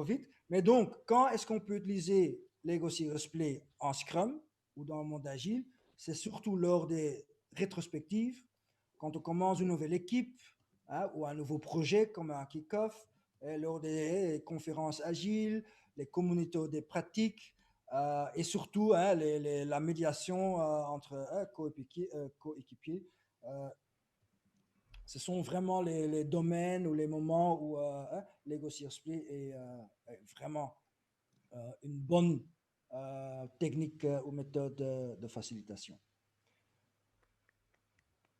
vite. Mais donc, quand est-ce qu'on peut utiliser Lego Serious Play en Scrum ou dans le monde agile? C'est surtout lors des rétrospectives, quand on commence une nouvelle équipe ou un nouveau projet comme un kick-off, lors des conférences agiles, les communautés des pratiques et surtout la médiation entre coéquipiers. Ce sont vraiment les domaines ou les moments où Lego Serious Play est vraiment une bonne technique ou méthode de facilitation.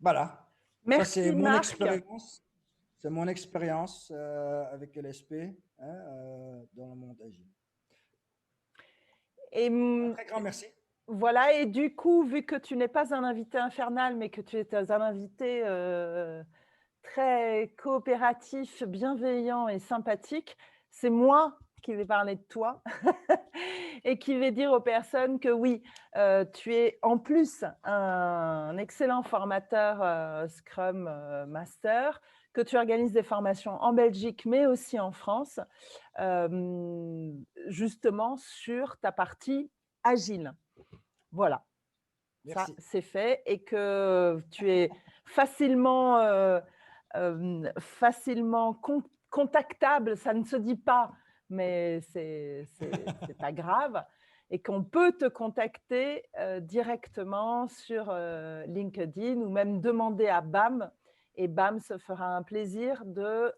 Voilà. Merci, ça, c'est mon Marc. expérience. C'est mon expérience avec LSP dans le monde agile. Et Un très grand merci. voilà, et du coup, vu que tu n'es pas un invité infernal, mais que tu es un invité très coopératif, bienveillant et sympathique, c'est moi qui vais parler de toi et qui vais dire aux personnes que oui, tu es en plus un excellent formateur Scrum Master, que tu organises des formations en Belgique, mais aussi en France, justement sur ta partie agile. Voilà. Ça, Merci. c'est fait et que tu es facilement, facilement contactable, ça ne se dit pas, mais c'est pas grave et qu'on peut te contacter, directement sur, LinkedIn ou même demander à BAM et BAM se fera un plaisir de,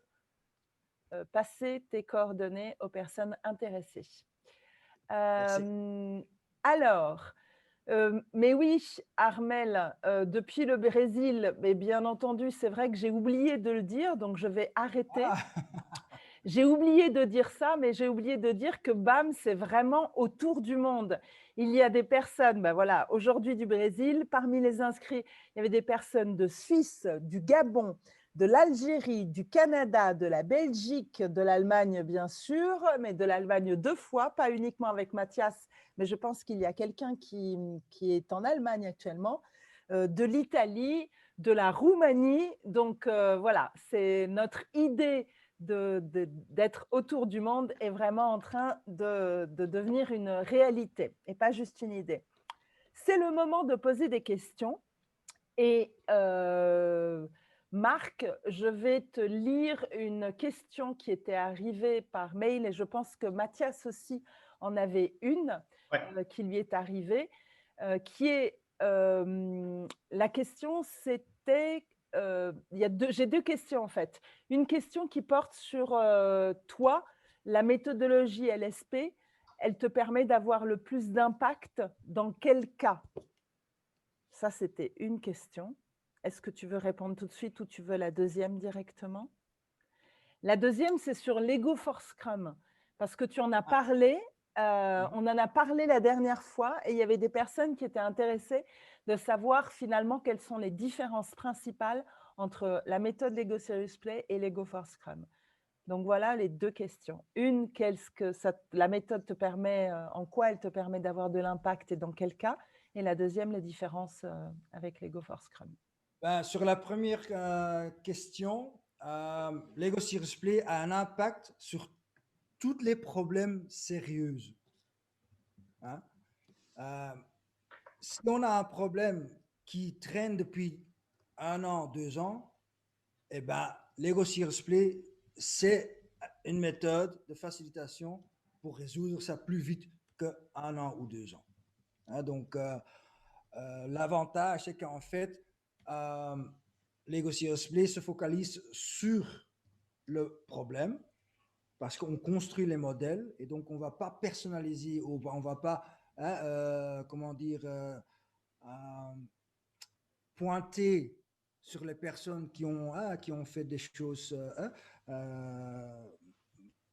passer tes coordonnées aux personnes intéressées. Merci. Alors, mais oui, Armel, depuis le Brésil, mais bien entendu, c'est vrai que j'ai oublié de le dire, donc je vais arrêter. Ah, J'ai oublié de dire ça, mais j'ai oublié de dire que BAM, c'est vraiment autour du monde. Il y a des personnes, ben voilà, aujourd'hui du Brésil, parmi les inscrits, il y avait des personnes de Suisse, du Gabon, de l'Algérie, du Canada, de la Belgique, de l'Allemagne, bien sûr, mais de l'Allemagne 2 fois, pas uniquement avec Mathias, mais je pense qu'il y a quelqu'un qui est en Allemagne actuellement, de l'Italie, de la Roumanie. Donc voilà, c'est notre idée d'être autour du monde est vraiment en train de devenir une réalité et pas juste une idée. C'est le moment de poser des questions. Et Marc, je vais te lire une question qui était arrivée par mail et je pense que Mathias aussi en avait une qui lui est arrivée, qui est la question, c'était j'ai deux questions en fait. Une question qui porte sur toi, la méthodologie LSP, elle te permet d'avoir le plus d'impact dans quel cas? Ça, c'était une question. Est-ce que tu veux répondre tout de suite ou tu veux la deuxième directement? La deuxième, c'est sur l'Ego for Scrum, parce que tu en as parlé, on en a parlé la dernière fois et il y avait des personnes qui étaient intéressées de savoir finalement quelles sont les différences principales entre la méthode Lego Serious Play et l'Ego for Scrum. Donc voilà les deux questions. Une, qu'est-ce que la méthode te permet, en quoi elle te permet d'avoir de l'impact et dans quel cas? Et la deuxième, les différences avec l'Ego for Scrum. ben, sur la première question, Lego Serious Play a un impact sur tous les problèmes sérieux. Hein? Si on a un problème qui traîne depuis 1 an, 2 ans, eh ben, Lego Serious Play, c'est une méthode de facilitation pour résoudre ça plus vite qu'1 an ou 2 ans. Hein, donc, l'avantage, c'est qu'en fait, Lego Serious Play se focalise sur le problème parce qu'on construit les modèles et donc on ne va pas personnaliser, on ne va pas, hein, comment dire, pointer sur les personnes qui ont fait des choses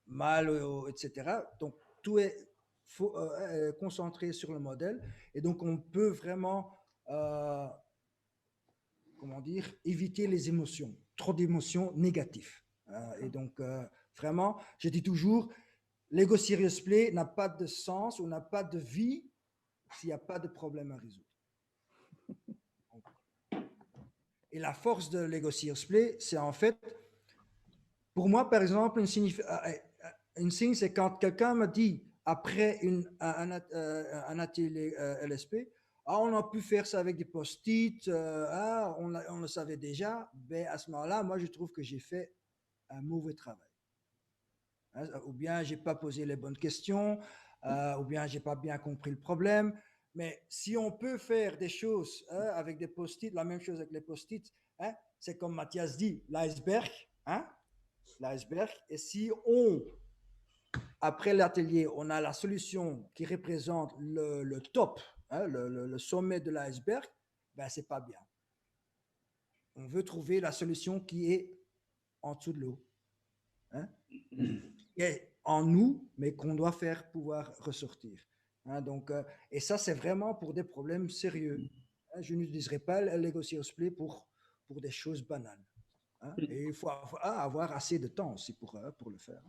mal, etc. Donc, tout est concentré sur le modèle et donc on peut vraiment, comment dire, éviter les émotions, trop d'émotions négatives. Et donc, vraiment, je dis toujours, l'Ego Serious Play n'a pas de sens ou n'a pas de vie s'il n'y a pas de problème à résoudre. Et la force de Lego Serious Play, c'est en fait, pour moi, par exemple, une signe, c'est quand quelqu'un me dit, après un atelier LSP, ah, on a pu faire ça avec des post-it, on le savait déjà, ben, à ce moment-là, moi, je trouve que j'ai fait un mauvais travail. Hein, ou bien, je n'ai pas posé les bonnes questions, ou bien, je n'ai pas bien compris le problème. Mais si on peut faire des choses avec des post-it, la même chose avec les post-it, hein, c'est comme Mathias dit, l'iceberg, hein, l'iceberg. Et si après l'atelier, on a la solution qui représente le top, hein, le sommet de l'iceberg, ben c'est pas bien. On veut trouver la solution qui est en dessous de l'eau, hein, qui est en nous, mais qu'on doit faire pouvoir ressortir. Hein, donc, et ça, c'est vraiment pour des problèmes sérieux. Hein, je n'utiliserai pas le Lego Serious Play pour des choses banales. Hein, et il faut avoir assez de temps aussi pour le faire.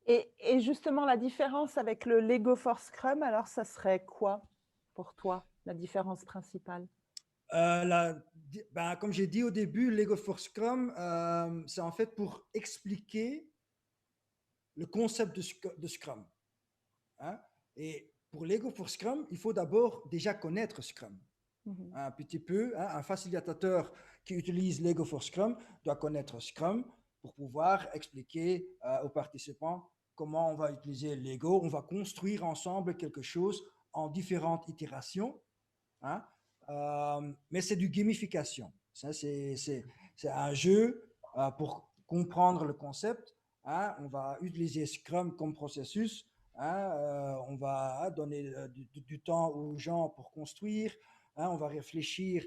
Et justement, la différence avec le Lego for Scrum, alors ça serait quoi pour toi, la différence principale? Comme j'ai dit au début, Lego for Scrum, c'est en fait pour expliquer le concept de Scrum. Hein. Et pour Lego for Scrum, il faut d'abord déjà connaître Scrum. Un petit peu, hein, un facilitateur qui utilise Lego for Scrum doit connaître Scrum pour pouvoir expliquer aux participants comment on va utiliser Lego. On va construire ensemble quelque chose en différentes itérations. Hein. Mais c'est du gamification. C'est un jeu pour comprendre le concept. Hein. On va utiliser Scrum comme processus. Hein. On va donner du temps aux gens pour construire. Hein. On va réfléchir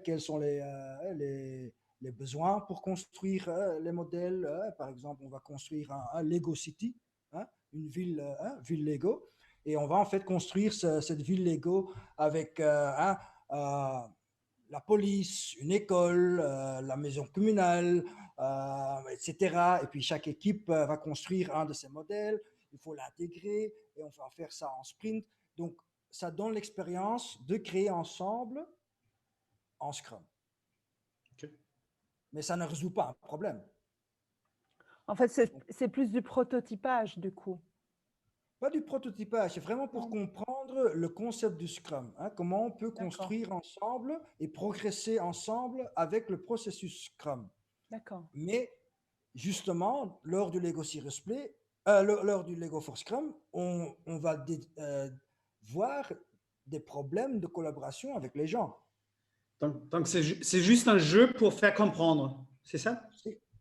quels sont les besoins pour construire les modèles. Par exemple, on va construire un Lego City, hein, une ville Lego. Et on va en fait construire cette ville Lego avec la police, une école, la maison communale, etc. Et puis chaque équipe va construire un de ces modèles. Il faut l'intégrer et on va faire ça en sprint. Donc, ça donne l'expérience de créer ensemble en Scrum. Okay. Mais ça ne résout pas un problème. En fait, c'est plus du prototypage, du coup. Pas du prototypage, c'est vraiment pour comprendre le concept du Scrum. Hein, comment on peut construire ensemble et progresser ensemble avec le processus Scrum. D'accord. Mais justement, lors du Lego Serious Play, lors du Lego for Scrum, on va voir des problèmes de collaboration avec les gens. Donc c'est juste un jeu pour faire comprendre, c'est ça?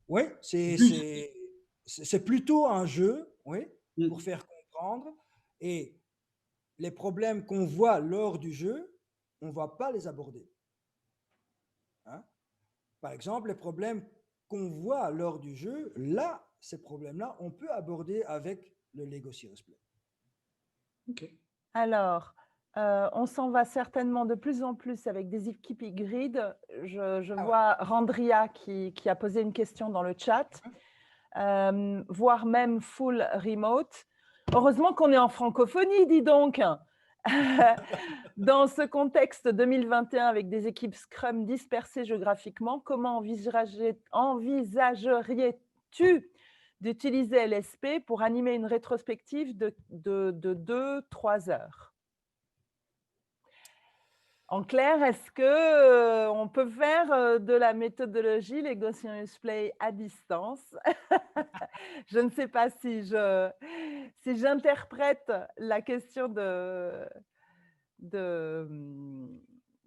Oui, c'est plutôt un jeu, oui, pour faire comprendre. Et les problèmes qu'on voit lors du jeu, on ne va pas les aborder. Hein? Par exemple, les problèmes qu'on voit lors du jeu, là, ces problèmes-là, on peut aborder avec le Lego Serious Play. Okay. Alors, on s'en va certainement de plus en plus avec des équipes hybrides. Je vois Randria qui a posé une question dans le chat, voire même full remote. Heureusement qu'on est en francophonie, dis donc. Dans ce contexte 2021 avec des équipes Scrum dispersées géographiquement, comment envisagerais-tu d'utiliser LSP pour animer une rétrospective de 2-3 heures? En clair, est-ce qu'on peut faire de la méthodologie Lego Serious Play à distance? Je ne sais pas si j'interprète la question de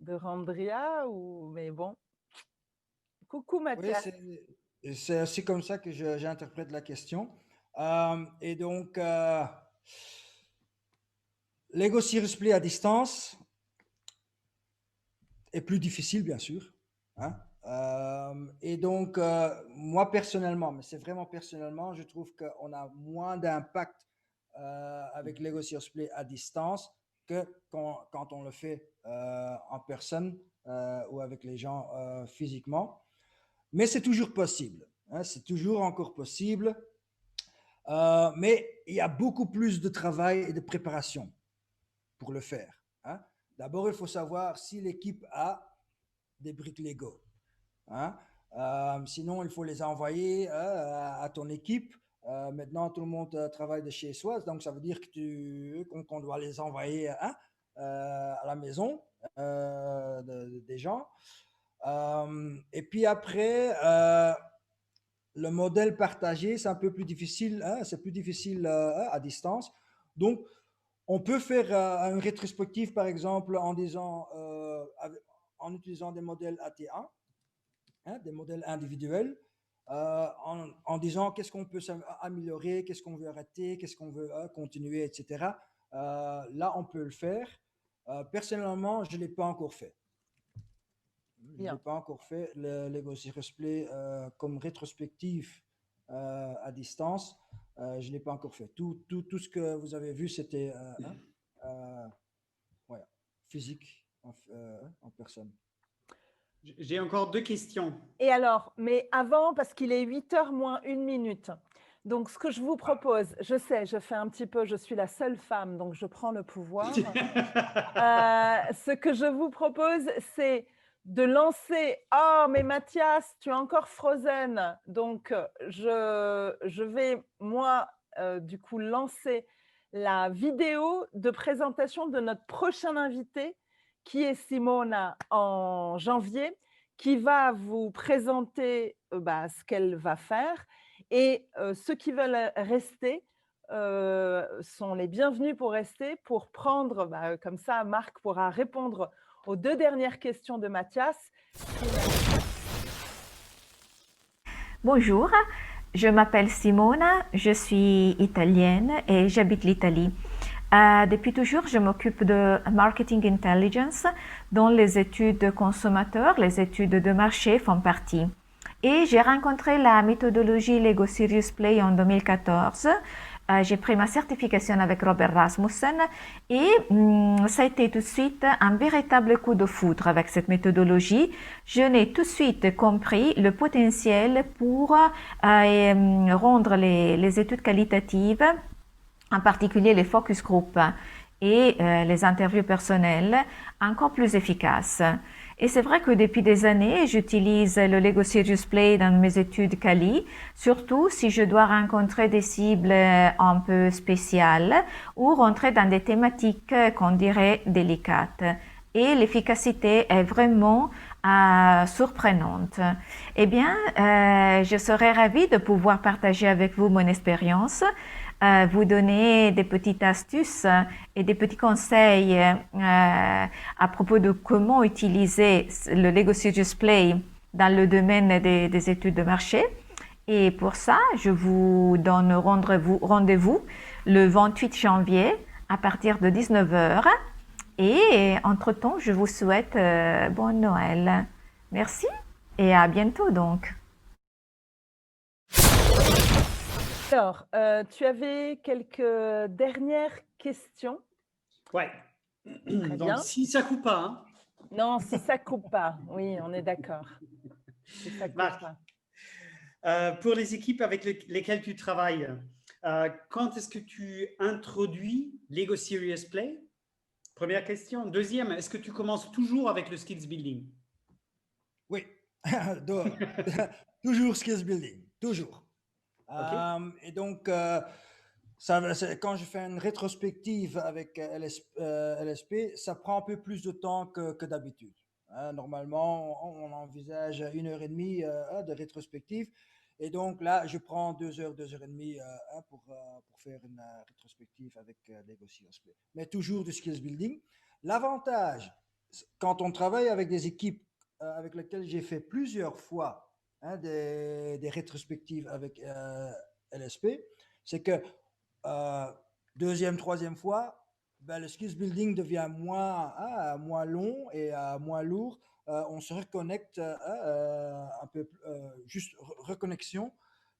Randria, mais bon. Coucou Mathias. Oui, c'est aussi comme ça que j'interprète la question. Et donc, Lego Serious Play à distance est plus difficile, bien sûr. Hein. Et donc, moi personnellement, mais c'est vraiment personnellement, je trouve qu'on a moins d'impact avec Lego Serious Play à distance que quand on le fait en personne ou avec les gens physiquement. Mais c'est toujours possible. Hein, c'est toujours encore possible. Mais il y a beaucoup plus de travail et de préparation pour le faire. Hein. D'abord, il faut savoir si l'équipe a des briques Lego. Hein. Sinon, il faut les envoyer à ton équipe. Maintenant, tout le monde travaille de chez soi, donc ça veut dire qu'on doit les envoyer à la maison des gens. Et puis après, le modèle partagé, c'est un peu plus difficile, hein, c'est plus difficile à distance. Donc, on peut faire une rétrospective, par exemple, en utilisant des modèles AT1, hein, des modèles individuels, en disant qu'est-ce qu'on peut améliorer, qu'est-ce qu'on veut arrêter, qu'est-ce qu'on veut continuer, etc. Là, on peut le faire. Personnellement, je ne l'ai pas encore fait. Je n'ai pas encore fait le Lego Serious Play comme rétrospective à distance. Je ne l'ai pas encore fait. Tout ce que vous avez vu, c'était ouais, physique en personne. J'ai encore 2 questions. Et alors, mais avant, parce qu'il est 8h moins 1 minute. Donc, ce que je vous propose, je sais, je fais un petit peu, je suis la seule femme, donc je prends le pouvoir. Ce que je vous propose, c'est de lancer. Oh, mais Mathias, tu es encore Frozen. Donc, je vais, moi, du coup, lancer la vidéo de présentation de notre prochain invité, qui est Simona en janvier, qui va vous présenter ce qu'elle va faire. Et ceux qui veulent rester sont les bienvenus pour rester, pour prendre, comme ça, Marc pourra répondre aux 2 dernières questions de Mathias. Bonjour, je m'appelle Simona, je suis italienne et j'habite l'Italie. Depuis toujours, je m'occupe de marketing intelligence dont les études consommateurs, les études de marché font partie. Et j'ai rencontré la méthodologie Lego Serious Play en 2014. J'ai pris ma certification avec Robert Rasmussen et ça a été tout de suite un véritable coup de foudre avec cette méthodologie. Je n'ai tout de suite compris le potentiel pour rendre les études qualitatives, en particulier les focus group et les interviews personnelles, encore plus efficaces. Et c'est vrai que depuis des années, j'utilise le Lego Serious Play dans mes études Cali, surtout si je dois rencontrer des cibles un peu spéciales ou rentrer dans des thématiques qu'on dirait délicates. Et l'efficacité est vraiment surprenante. Eh bien, je serais ravie de pouvoir partager avec vous mon expérience, vous donner des petites astuces et des petits conseils à propos de comment utiliser le Lego Serious Play dans le domaine des études de marché. Et pour ça, je vous donne rendez-vous le 28 janvier à partir de 19h. Et entre-temps, je vous souhaite bon Noël. Merci et à bientôt donc. Alors, tu avais quelques dernières questions. Ouais. Très Donc, bien. si ça coupe pas, hein. Non, si ça coupe pas. Oui, on est d'accord. Si ça coupe Marc, pas. pour les équipes avec lesquelles tu travailles, quand est-ce que tu introduis Lego Serious Play? Première question. Deuxième, est-ce que tu commences toujours avec le skills building? Oui, toujours skills building, toujours. Ok. Et donc, quand je fais une rétrospective avec LSP, ça prend un peu plus de temps que d'habitude. Normalement, on envisage 1h30 de rétrospective. Et donc là, je prends 2 heures, 2h30 pour faire une rétrospective avec Lego Serious Play. Mais toujours du skills building. L'avantage, quand on travaille avec des équipes avec lesquelles j'ai fait plusieurs fois des rétrospectives avec LSP, c'est que deuxième, troisième fois, le skills building devient moins long et moins lourd. On se reconnecte un peu, juste reconnexion,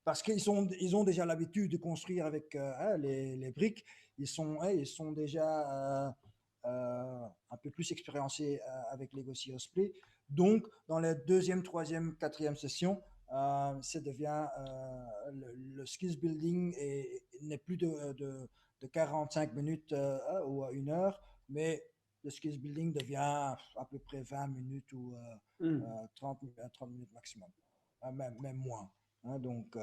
parce qu'ils ont déjà l'habitude de construire avec les briques. Ils sont déjà un peu plus expérimentés avec Lego Serious Play. Donc, dans la deuxième, troisième, quatrième session, ça devient le skills building n'est plus de 45 minutes ou 1 heure, mais le skills building devient à peu près 20 minutes ou 30 minutes maximum, même moins. Donc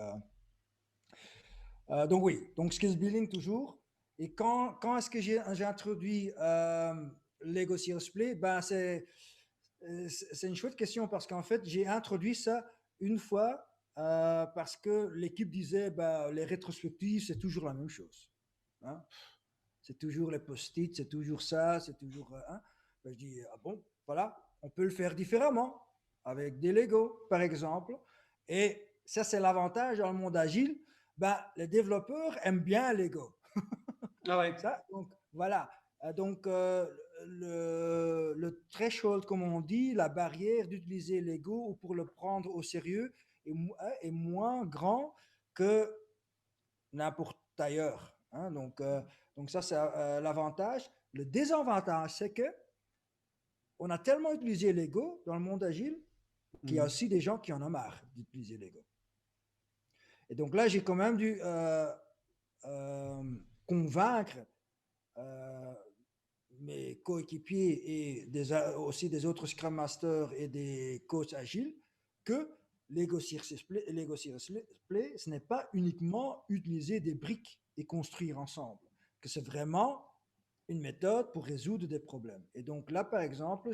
oui, donc skills building toujours. Et quand est-ce que j'ai introduit Lego Serious Play? C'est une chouette question parce qu'en fait, j'ai introduit ça une fois parce que l'équipe disait les rétrospectives, c'est toujours la même chose. Hein? C'est toujours les post-it, c'est toujours ça, c'est toujours. Je dis, ah bon, voilà, on peut le faire différemment avec des Lego, par exemple. Et ça, c'est l'avantage dans le monde agile. Les développeurs aiment bien Lego. Ah ouais. Ça, donc, voilà. Donc, le threshold, comme on dit, la barrière d'utiliser Lego ou pour le prendre au sérieux est moins grand que n'importe ailleurs. Hein. Donc ça, c'est l'avantage. Le désavantage, c'est que on a tellement utilisé l'ego dans le monde agile qu'il y a aussi des gens qui en ont marre d'utiliser l'ego. Et donc là, j'ai quand même dû convaincre mes coéquipiers et aussi des autres Scrum Masters et des coachs agiles que l'Ego Cirrus Play, ce n'est pas uniquement utiliser des briques et construire ensemble, que c'est vraiment une méthode pour résoudre des problèmes. Et donc là, par exemple,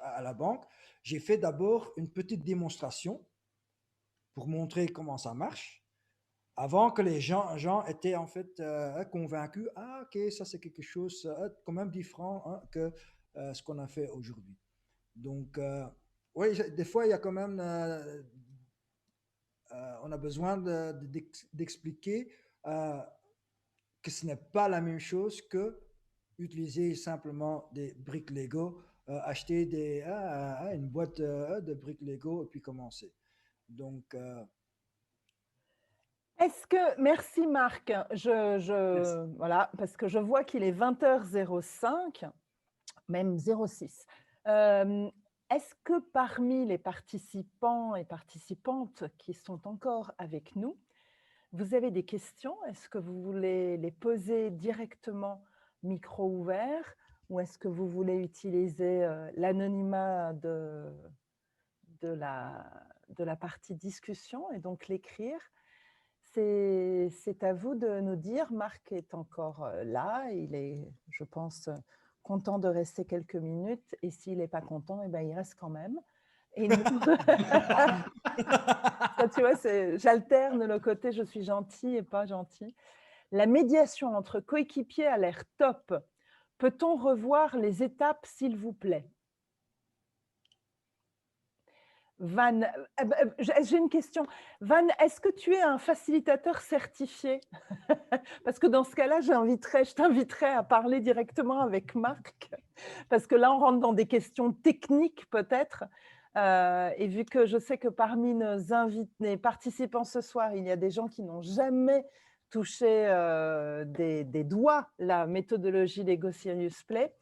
à la banque, j'ai fait d'abord une petite démonstration pour montrer comment ça marche, avant que les gens étaient en fait convaincus, ah ok, ça c'est quelque chose quand même différent hein, que ce qu'on a fait aujourd'hui. Donc, oui, des fois, il y a quand même, on a besoin d'expliquer que ce n'est pas la même chose que utiliser simplement des briques Lego, acheter une boîte de briques Lego et puis commencer. Donc, Merci Marc, voilà, parce que je vois qu'il est 20h05, même 06. Est-ce que parmi les participants et participantes qui sont encore avec nous, vous avez des questions? Est-ce que vous voulez les poser directement micro ouvert ou est-ce que vous voulez utiliser l'anonymat de la partie discussion et donc l'écrire? C'est à vous de nous dire. Marc est encore là. Il est, je pense, content de rester quelques minutes. Et s'il n'est pas content, eh ben, il reste quand même. Et nous... Ça, tu vois, j'alterne le côté je suis gentil et pas gentil. La médiation entre coéquipiers a l'air top. Peut-on revoir les étapes, s'il vous plaît? Van, j'ai une question. Van, est-ce que tu es un facilitateur certifié? Parce que dans ce cas-là, je t'inviterai à parler directement avec Marc, parce que là, on rentre dans des questions techniques peut-être. Et vu que je sais que parmi les participants ce soir, il y a des gens qui n'ont jamais touché des doigts la méthodologie Lego Serious Play.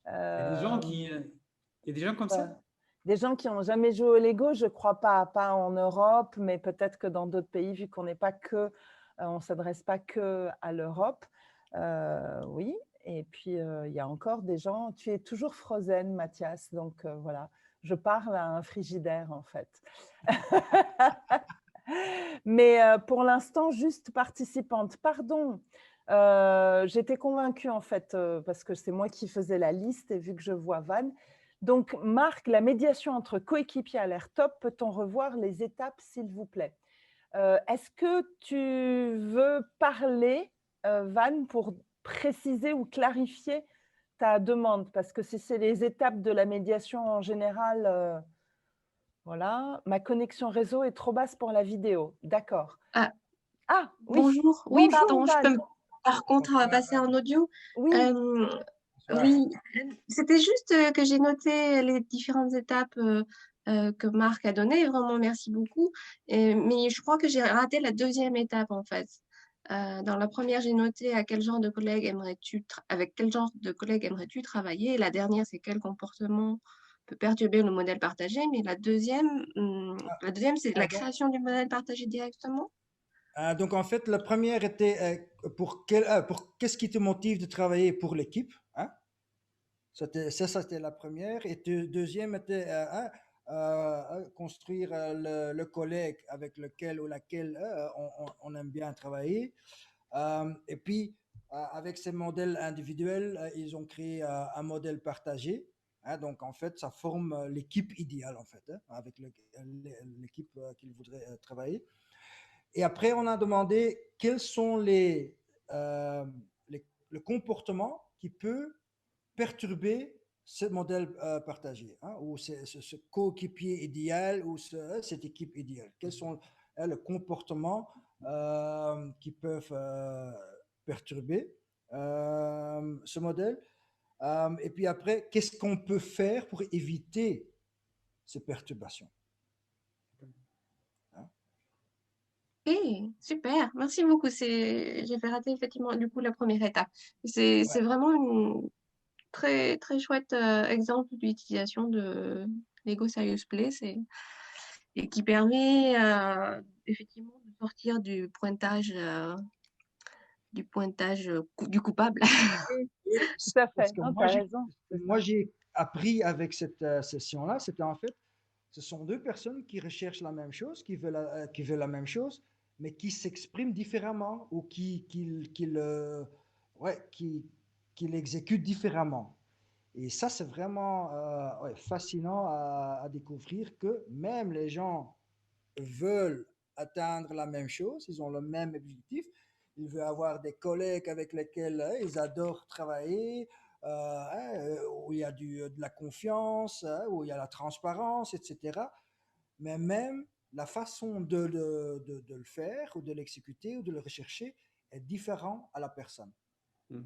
Il y a des gens comme ça? Des gens qui n'ont jamais joué au Lego, je ne crois pas en Europe, mais peut-être que dans d'autres pays, vu qu'on n'est pas que, on ne s'adresse pas que à l'Europe. Oui, et puis il y a encore des gens, tu es toujours frozen, Mathias, donc voilà, je parle à un frigidaire en fait. Mais pour l'instant, juste participante. Pardon, j'étais convaincue en fait, parce que c'est moi qui faisais la liste et vu que je vois Van. Donc, Marc, la médiation entre coéquipiers a l'air top. Peut-on revoir les étapes, s'il vous plaît? Est-ce que tu veux parler, Van, pour préciser ou clarifier ta demande? Parce que si c'est les étapes de la médiation en général, voilà. Ma connexion réseau est trop basse pour la vidéo. D'accord. Ah, oui. Bonjour. Oui, Bonjour, pardon, je Van. peux par contre passer en audio? Oui. Oui, c'était juste que j'ai noté les différentes étapes que Marc a données. Vraiment, merci beaucoup. Mais je crois que j'ai raté la deuxième étape, en fait. Dans la première, j'ai noté avec quel genre de collègue aimerais-tu travailler. La dernière, c'est quel comportement peut perturber le modèle partagé. Mais la deuxième, c'est la création du modèle partagé directement. Donc, en fait, la première était pour qu'est-ce qui te motive de travailler pour l'équipe, hein? C'était la première. Et deuxième était construire le collègue avec lequel ou laquelle on aime bien travailler. Et puis, avec ces modèles individuels, ils ont créé un modèle partagé. Hein, donc, en fait, ça forme l'équipe idéale, en fait, hein, avec l'équipe qu'ils voudraient travailler. Et après, on a demandé quels sont le comportement qui peut perturber ce modèle partagé, hein, ou ce coéquipier idéal ou cette équipe idéale. Quels sont le comportements qui peuvent perturber ce modèle? Et puis après, qu'est-ce qu'on peut faire pour éviter ces perturbations? Super, merci beaucoup. J'avais raté effectivement du coup la première étape. C'est Ouais. vraiment une très très chouette exemple d'utilisation de Lego Serious Play, et qui permet effectivement de sortir du coupable. Et Tout à parce fait. que Non, tu as raison, c'est ça. moi, j'ai appris avec cette session-là, c'était en fait, ce sont deux personnes qui recherchent la même chose, qui veulent la même chose, mais qui s'expriment différemment ou ouais, qui l'exécutent différemment. Et ça, c'est vraiment ouais, fascinant à découvrir que même les gens veulent atteindre la même chose, ils ont le même objectif, ils veulent avoir des collègues avec lesquels ils adorent travailler, où il y a de la confiance, où il y a la transparence, etc. Mais même la façon de le faire ou de l'exécuter ou de le rechercher est différente à la personne. Mm.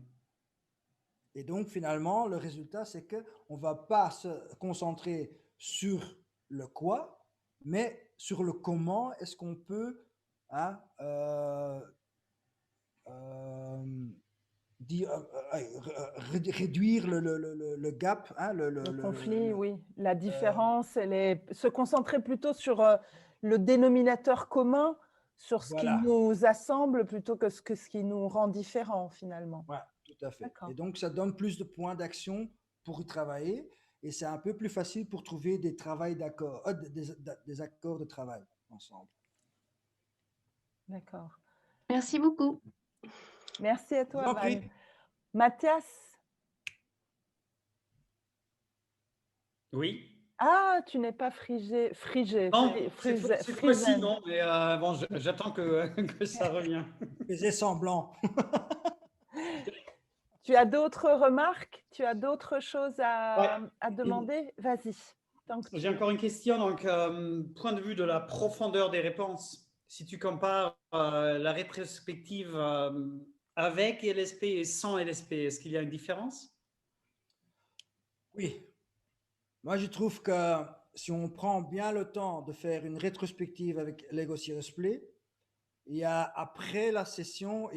Et donc, finalement, le résultat, c'est qu'on ne va pas se concentrer sur le quoi, mais sur le comment est-ce qu'on peut hein, euh, réduire le gap, hein, Le conflit, oui. La euh, différence, se concentrer plutôt sur le dénominateur commun, sur ce qui voilà, nous assemble plutôt que ce qui nous rend différents finalement. ouais, tout à fait. Et D'accord. donc, ça donne plus de points d'action pour y travailler et c'est un peu plus facile pour trouver des travails d'accord, des accords de travail ensemble. D'accord. Merci beaucoup. Merci à Je vous toi, en Van. prie. Mathias. Oui. Ah, tu n'es pas Non, cette fois-ci, frizen. non, mais bon, j'attends que ça revienne. Faisait semblant. Tu as d'autres remarques? Tu as d'autres choses Ouais. à demander? Vas-y. Tant que J'ai tu... encore une question. Donc, point de vue de la profondeur des réponses, si tu compares la rétrospective avec LSP et sans LSP, est-ce qu'il y a une différence? Oui, moi je trouve que si on prend bien le temps de faire une rétrospective avec Lego Serious Play, il y a après la session,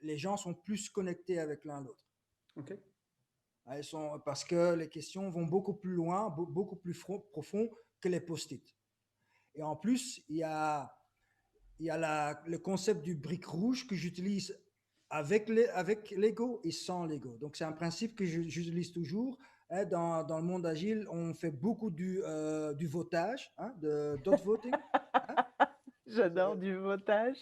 les gens sont plus connectés avec l'un l'autre. Ok. Parce que les questions vont beaucoup plus loin, beaucoup plus profond que les post-it. Et en plus, il y a le concept du brique rouge que j'utilise avec Lego et sans Lego. Donc, c'est un principe que j'utilise toujours. Hein, dans le monde agile, on fait beaucoup du votage, hein, de dot voting. Hein. J'adore du votage.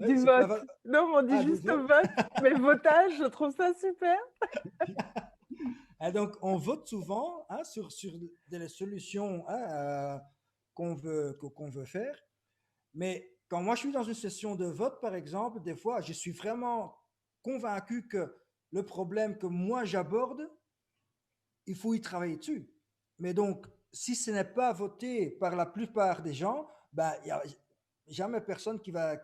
Ouais, Du c'est pas vote. Non, on dit ah, du juste vote. vote, mais votage, je trouve ça super. Et donc, on vote souvent hein, sur des solutions hein, qu'on veut faire. Mais quand moi je suis dans une session de vote, par exemple, des fois, je suis vraiment convaincu que le problème que moi j'aborde, il faut y travailler dessus. Mais donc, si ce n'est pas voté par la plupart des gens, ben, il n'y a jamais personne qui va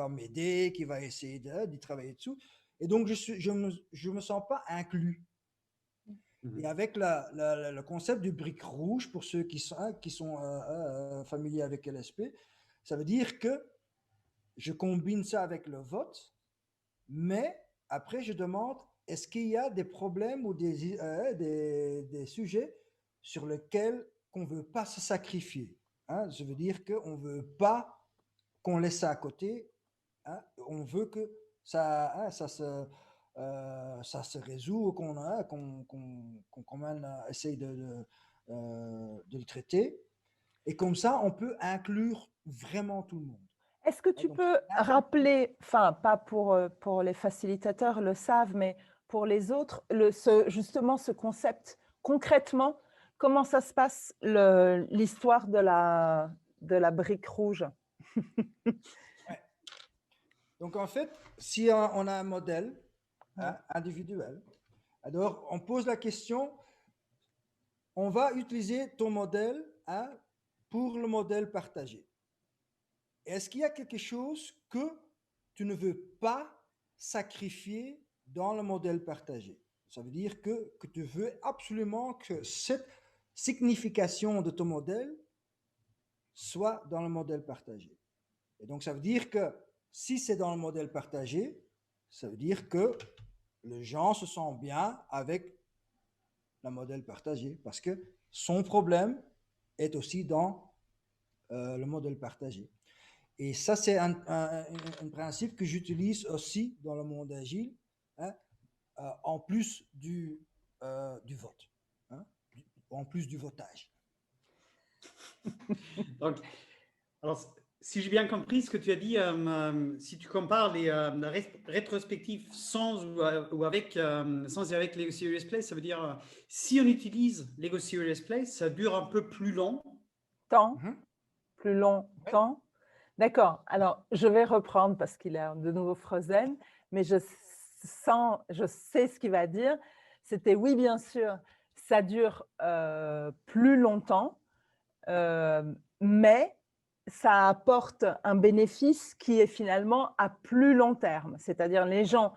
m'aider, qui va essayer d'y travailler dessus. Et donc, je me sens pas inclus. Et avec le concept du brique rouge, pour ceux qui sont familiers avec LSP, ça veut dire que je combine ça avec le vote, mais après je demande est-ce qu'il y a des problèmes ou des sujets sur lesquels qu'on ne veut pas se sacrifier. Hein. Je veux dire qu'on ne veut pas qu'on laisse ça à côté. Hein. On veut que ça se résout, qu'on quand même essaye de le traiter. Et comme ça, on peut inclure vraiment tout le monde. Est-ce que Et tu donc, peux rappeler, enfin, pas pour les facilitateurs le savent, mais pour les autres, justement ce concept, concrètement, comment ça se passe, l'histoire de la brique rouge? ouais. Donc en fait, si on a un modèle hein, individuel, alors on pose la question, on va utiliser ton modèle hein, pour le modèle partagé. Est-ce qu'il y a quelque chose que tu ne veux pas sacrifier dans le modèle partagé? Ça veut dire que tu veux absolument que cette signification de ton modèle soit dans le modèle partagé. Et donc, ça veut dire que si c'est dans le modèle partagé, ça veut dire que les gens se sentent bien avec le modèle partagé parce que son problème est aussi dans le modèle partagé. Et ça, c'est un principe que j'utilise aussi dans le monde agile, hein, en plus du vote, hein, en plus du votage. Donc, alors, si j'ai bien compris ce que tu as dit, si tu compares les rétrospectives sans ou avec, sans et avec Lego Serious Play, ça veut dire si on utilise Lego Serious Play, ça dure un peu plus longtemps. Plus longtemps. D'accord. Alors, je vais reprendre parce qu'il est de nouveau frozen, mais je sais ce qu'il va dire. C'était oui, bien sûr, ça dure plus longtemps, mais ça apporte un bénéfice qui est finalement à plus long terme. C'est-à-dire les gens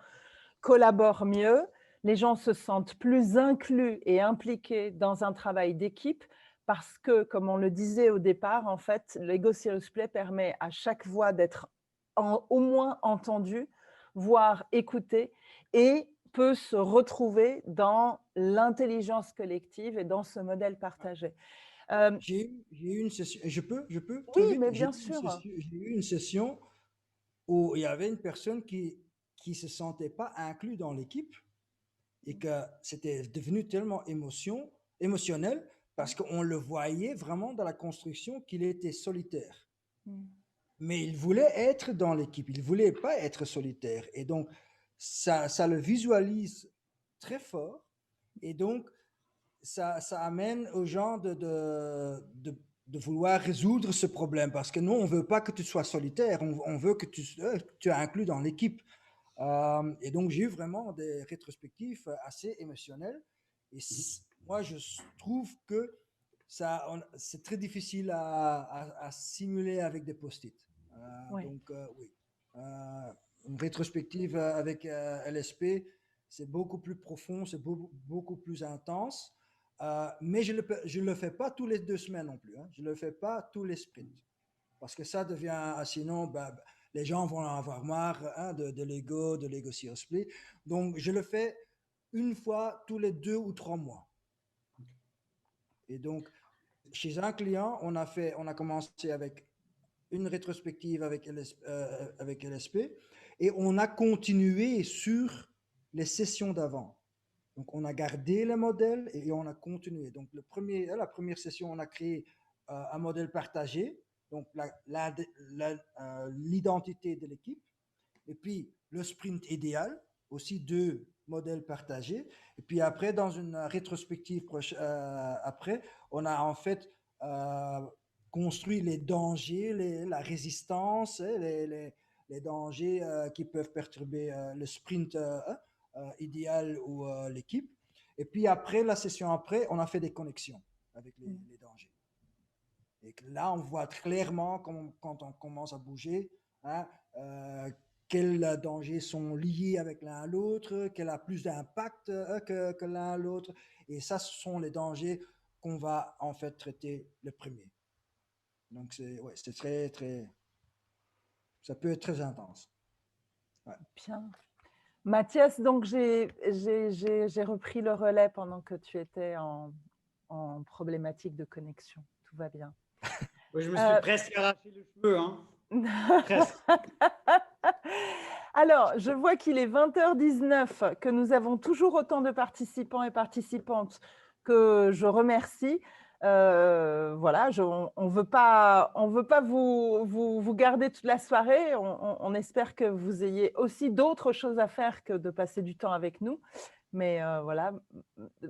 collaborent mieux, les gens se sentent plus inclus et impliqués dans un travail d'équipe parce que, comme on le disait au départ, en fait, Lego Serious Play permet à chaque voix d'être au moins entendue, voire écoutée, et peut se retrouver dans l'intelligence collective et dans ce modèle partagé. J'ai eu une session, je peux très Oui, vite, mais bien sûr. j'ai eu une session où il y avait une personne qui se sentait pas inclus dans l'équipe et que c'était devenu tellement émotionnel parce qu'on le voyait vraiment dans la construction qu'il était solitaire. Mais il voulait être dans l'équipe, il voulait pas être solitaire. Et donc, ça le visualise très fort. Et donc, ça amène aux gens de vouloir résoudre ce problème parce que nous, on veut pas que tu sois solitaire, on veut que tu es inclus dans l'équipe. Et donc, j'ai eu vraiment des rétrospectives assez émotionnelles. Et moi, je trouve que c'est très difficile à simuler avec des post-it. Oui. Donc, oui. Une rétrospective avec LSP, c'est beaucoup plus profond, c'est beaucoup plus intense. Mais je ne le fais pas tous les 2 semaines non plus. Hein. Je ne le fais pas tous les sprints. Parce que ça devient, sinon, les gens vont en avoir marre de Lego Serious Play. Donc, je le fais une fois tous les 2 ou 3 mois. Et donc, chez un client, on a commencé avec une rétrospective avec LSP et on a continué sur les sessions d'avant. Donc, on a gardé le modèle et on a continué. Donc, la première session, on a créé un modèle partagé, donc l'identité de l'équipe. Et puis, le sprint idéal, aussi 2 modèles partagés. Et puis après, dans une rétrospective après, on a en fait construit les dangers, la résistance, les dangers qui peuvent perturber le sprint idéal ou l'équipe. Et puis après, la session après, on a fait des connexions avec les dangers. Et là, on voit clairement quand on commence à bouger, hein, quels dangers sont liés avec l'un à l'autre, quel a plus d'impact que l'un à l'autre. Et ça, ce sont les dangers qu'on va en fait traiter le premier. Donc, c'est très, très... Ça peut être très intense. Ouais. Bien. Mathias, donc j'ai repris le relais pendant que tu étais en problématique de connexion. Tout va bien. Oui, je me suis presque arraché les cheveux. Hein. Presque. Alors, je vois qu'il est 20h19, que nous avons toujours autant de participants et participantes que je remercie. Voilà, on veut pas vous garder toute la soirée. On espère que vous ayez aussi d'autres choses à faire que de passer du temps avec nous. Mais voilà,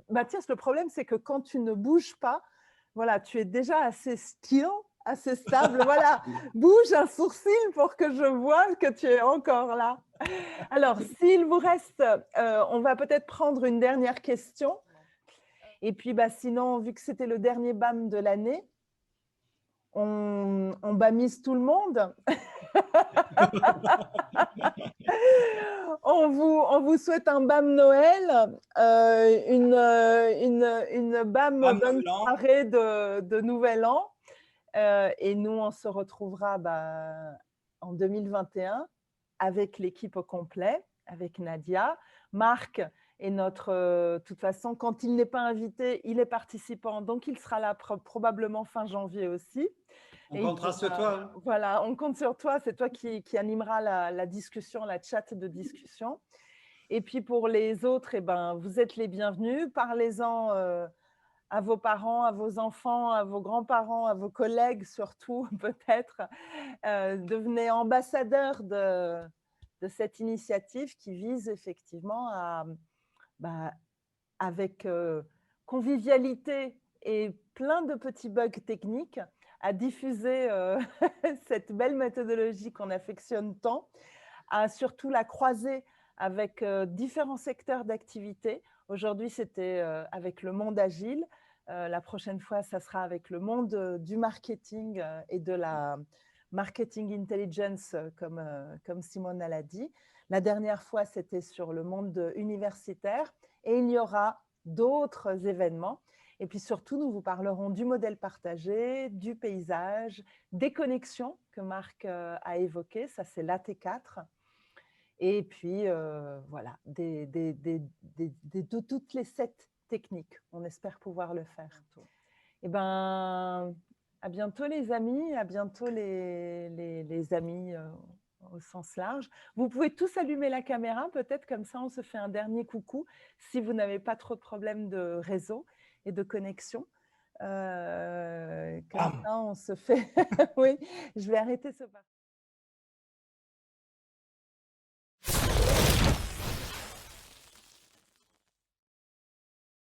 Mathias, le problème, c'est que quand tu ne bouges pas, voilà, tu es déjà assez still, assez stable. Voilà, bouge un sourcil pour que je voie que tu es encore là. Alors, s'il vous reste, on va peut-être prendre une dernière question. Et puis, sinon, vu que c'était le dernier BAM de l'année, on BAMise tout le monde. On vous souhaite un BAM Noël, une BAM bonne soirée de Nouvel An. Et nous, on se retrouvera en 2021 avec l'équipe au complet, avec Nadia. Marc est de toute façon, quand il n'est pas invité, il est participant, donc il sera là probablement fin janvier aussi. On comptera sur toi. Hein. Voilà, on compte sur toi, c'est toi qui animera la discussion, la chat de discussion. Et puis pour les autres, eh ben, vous êtes les bienvenus, parlez-en à vos parents, à vos enfants, à vos grands-parents, à vos collègues surtout peut-être. Devenez ambassadeurs de cette initiative qui vise effectivement à, avec convivialité et plein de petits bugs techniques, à diffuser cette belle méthodologie qu'on affectionne tant, à surtout la croiser avec différents secteurs d'activité. Aujourd'hui, c'était avec le monde agile. La prochaine fois, ça sera avec le monde du marketing et de la marketing intelligence, comme Simone l'a dit. La dernière fois, c'était sur le monde universitaire et il y aura d'autres événements. Et puis surtout, nous vous parlerons du modèle partagé, du paysage, des connexions que Marc a évoquées, ça c'est l'AT4. Et puis, voilà, de toutes les 7 techniques. On espère pouvoir le faire. Et ben, à bientôt les amis, à bientôt les amis au sens large. Vous pouvez tous allumer la caméra, peut-être comme ça on se fait un dernier coucou si vous n'avez pas trop de problèmes de réseau et de connexion. Comme ça on se fait… Oui, je vais arrêter ce partage.